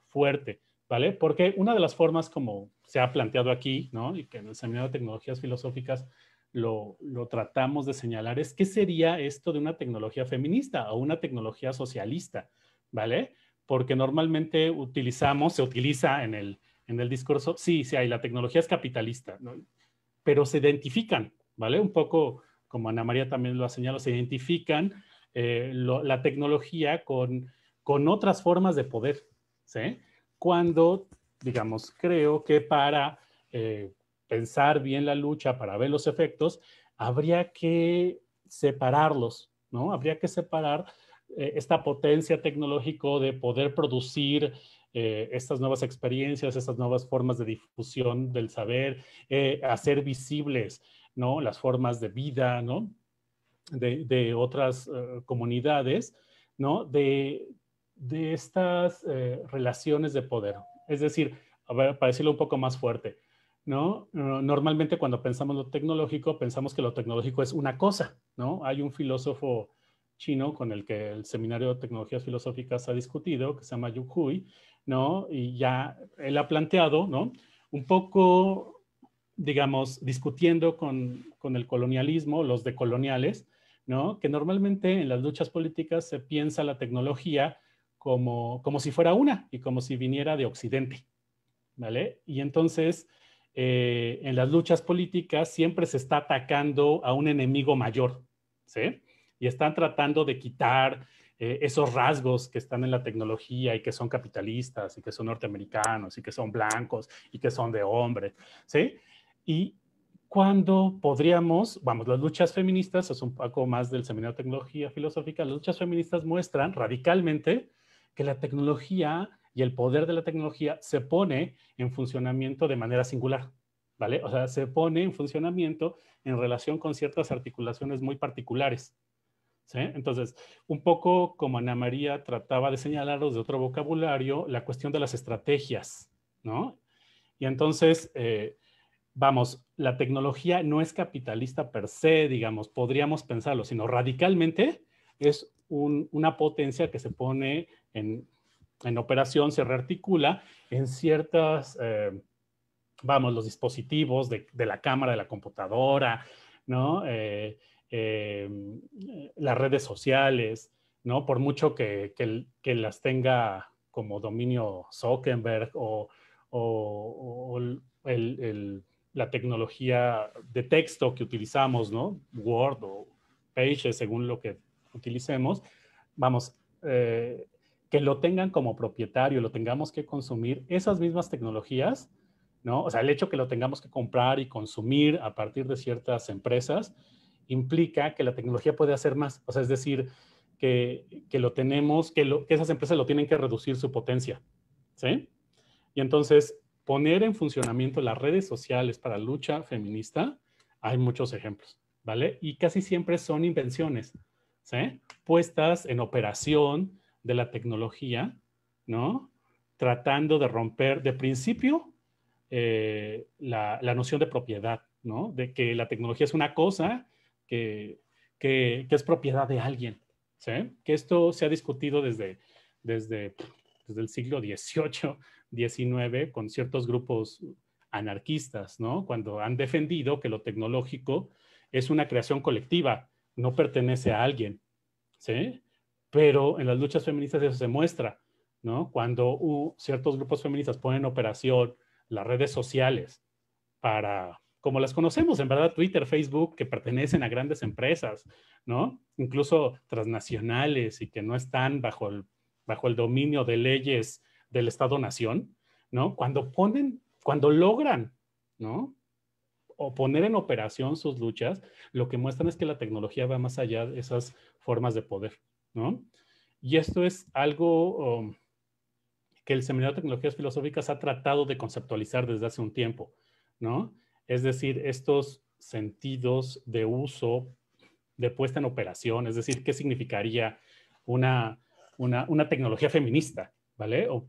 fuerte, ¿vale? Porque una de las formas como se ha planteado aquí, ¿no? Y que en el Seminario de Tecnologías Filosóficas lo tratamos de señalar es qué sería esto de una tecnología feminista o una tecnología socialista, ¿vale? Porque normalmente se utiliza en el discurso, sí, hay, la tecnología es capitalista, ¿no? Pero se identifican, ¿vale? Un poco, como Ana María también lo ha señalado, se identifican la tecnología con otras formas de poder, ¿sí? Cuando, digamos, creo que para pensar bien la lucha, para ver los efectos, habría que separarlos, ¿no? Habría que separar esta potencia tecnológica de poder producir estas nuevas experiencias, estas nuevas formas de difusión del saber, hacer visibles, ¿no? Las formas de vida, ¿no? De otras comunidades, ¿no? De estas relaciones de poder. Es decir, a ver, para decirlo un poco más fuerte, ¿no? Normalmente cuando pensamos lo tecnológico, pensamos que lo tecnológico es una cosa, ¿no? Hay un filósofo chino con el que el Seminario de Tecnologías Filosóficas ha discutido, que se llama Yu Hui, ¿no? Y ya él ha planteado, ¿no? Un poco, digamos, discutiendo con el colonialismo, los decoloniales, ¿no? Que normalmente en las luchas políticas se piensa la tecnología como si fuera una y como si viniera de Occidente, ¿vale? Y entonces, en las luchas políticas siempre se está atacando a un enemigo mayor, ¿sí? Y están tratando de quitar esos rasgos que están en la tecnología y que son capitalistas y que son norteamericanos y que son blancos y que son de hombre, ¿sí? Y cuando podríamos, vamos, las luchas feministas, es un poco más del Seminario de Tecnología Filosófica, las luchas feministas muestran radicalmente que la tecnología y el poder de la tecnología se pone en funcionamiento de manera singular, ¿vale? O sea, se pone en funcionamiento en relación con ciertas articulaciones muy particulares, ¿sí? Entonces, un poco como Ana María trataba de señalarlos de otro vocabulario, la cuestión de las estrategias, ¿no? Y entonces, vamos, la tecnología no es capitalista per se, digamos, podríamos pensarlo, sino radicalmente es una potencia que se pone en operación, se rearticula en ciertas, vamos, los dispositivos de la cámara, de la computadora, ¿no? Las redes sociales, ¿no? Por mucho que las tenga como dominio Zuckerberg o la tecnología de texto que utilizamos, ¿no? Word o Pages, según lo que utilicemos, vamos, que lo tengan como propietario, lo tengamos que consumir, esas mismas tecnologías, ¿no? O sea, el hecho que lo tengamos que comprar y consumir a partir de ciertas empresas implica que la tecnología puede hacer más. O sea, es decir, que lo tenemos, que esas empresas lo tienen que reducir su potencia, ¿sí? Y entonces, poner en funcionamiento las redes sociales para lucha feminista, hay muchos ejemplos, ¿vale? Y casi siempre son invenciones, ¿sí? Puestas en operación de la tecnología, ¿no? Tratando de romper de principio la noción de propiedad, ¿no? De que la tecnología es una cosa que es propiedad de alguien, ¿sí? Que esto se ha discutido desde el siglo XVIII, XIX, con ciertos grupos anarquistas, ¿no? Cuando han defendido que lo tecnológico es una creación colectiva, no pertenece a alguien, ¿sí? Pero en las luchas feministas eso se muestra, ¿no? Cuando ciertos grupos feministas ponen en operación las redes sociales para, como las conocemos, en verdad, Twitter, Facebook, que pertenecen a grandes empresas, ¿no? Incluso transnacionales y que no están bajo el dominio de leyes del Estado-Nación, ¿no? Cuando logran, ¿no? O poner en operación sus luchas, lo que muestran es que la tecnología va más allá de esas formas de poder, ¿no? Y esto es algo que el Seminario de Tecnologías Filosóficas ha tratado de conceptualizar desde hace un tiempo, ¿no? Es decir, estos sentidos de uso, de puesta en operación, es decir, ¿qué significaría una tecnología feminista, ¿vale? O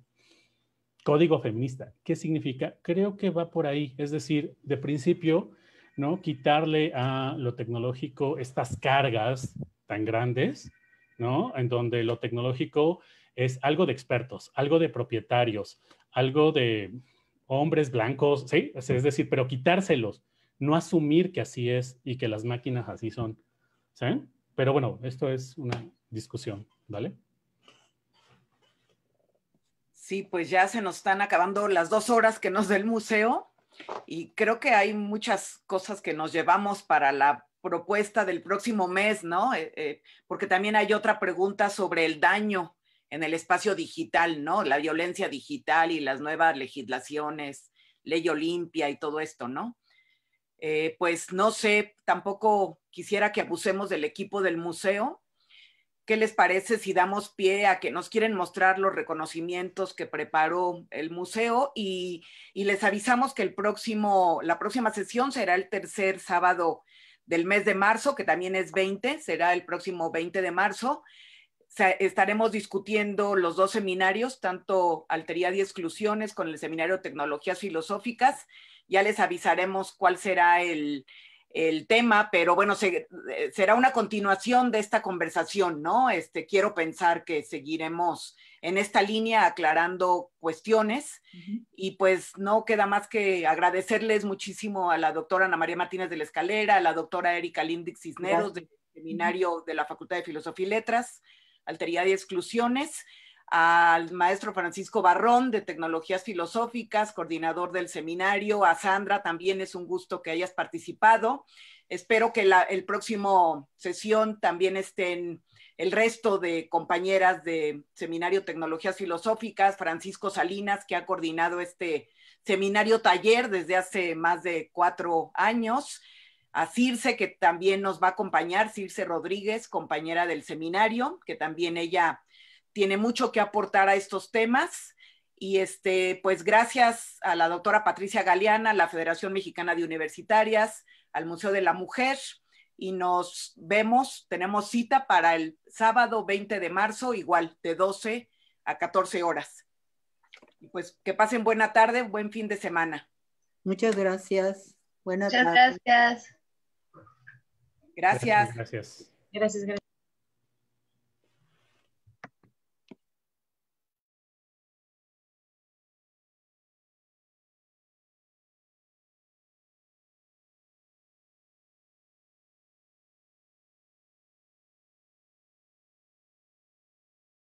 código feminista. ¿Qué significa? Creo que va por ahí, es decir, de principio, ¿no? Quitarle a lo tecnológico estas cargas tan grandes, ¿no? En donde lo tecnológico es algo de expertos, algo de propietarios, algo de hombres blancos, ¿sí? Es decir, pero quitárselos, no asumir que así es y que las máquinas así son, ¿sí? Pero bueno, esto es una discusión, ¿vale? Sí, pues ya se nos están acabando las 2 horas que nos da el museo y creo que hay muchas cosas que nos llevamos para la propuesta del próximo mes, ¿no? Porque también hay otra pregunta sobre el daño en el espacio digital, ¿no? La violencia digital y las nuevas legislaciones, ley Olimpia y todo esto, ¿no? Pues no sé, tampoco quisiera que abusemos del equipo del museo. ¿Qué les parece si damos pie a que nos quieren mostrar los reconocimientos que preparó el museo y les avisamos que la próxima sesión será el tercer sábado del mes de marzo, que también es 20, será el próximo 20 de marzo. Estaremos discutiendo los 2 seminarios, tanto Alteridad y Exclusiones con el seminario de Tecnologías Filosóficas. Ya les avisaremos cuál será el tema, pero bueno, será una continuación de esta conversación, ¿no? Quiero pensar que seguiremos en esta línea aclarando cuestiones y pues no queda más que agradecerles muchísimo a la doctora Ana María Martínez de la Escalera, a la doctora Erika Lindix Cisneros del seminario de la Facultad de Filosofía y Letras, Alteridad y Exclusiones, al maestro Francisco Barrón de Tecnologías Filosóficas, coordinador del seminario, a Sandra, también es un gusto que hayas participado. Espero que el próximo sesión también estén el resto de compañeras de Seminario Tecnologías Filosóficas, Francisco Salinas, que ha coordinado este seminario taller desde hace más de 4 años, a Circe, que también nos va a acompañar, Circe Rodríguez, compañera del seminario, que también ella tiene mucho que aportar a estos temas. Y pues gracias a la doctora Patricia Galeana, a la Federación Mexicana de Universitarias, al Museo de la Mujer, y nos vemos, tenemos cita para el sábado 20 de marzo, igual de 12 a 14 horas. Y pues que pasen buena tarde, buen fin de semana. Muchas gracias. Buenas tardes. Gracias. Gracias. Gracias. Gracias.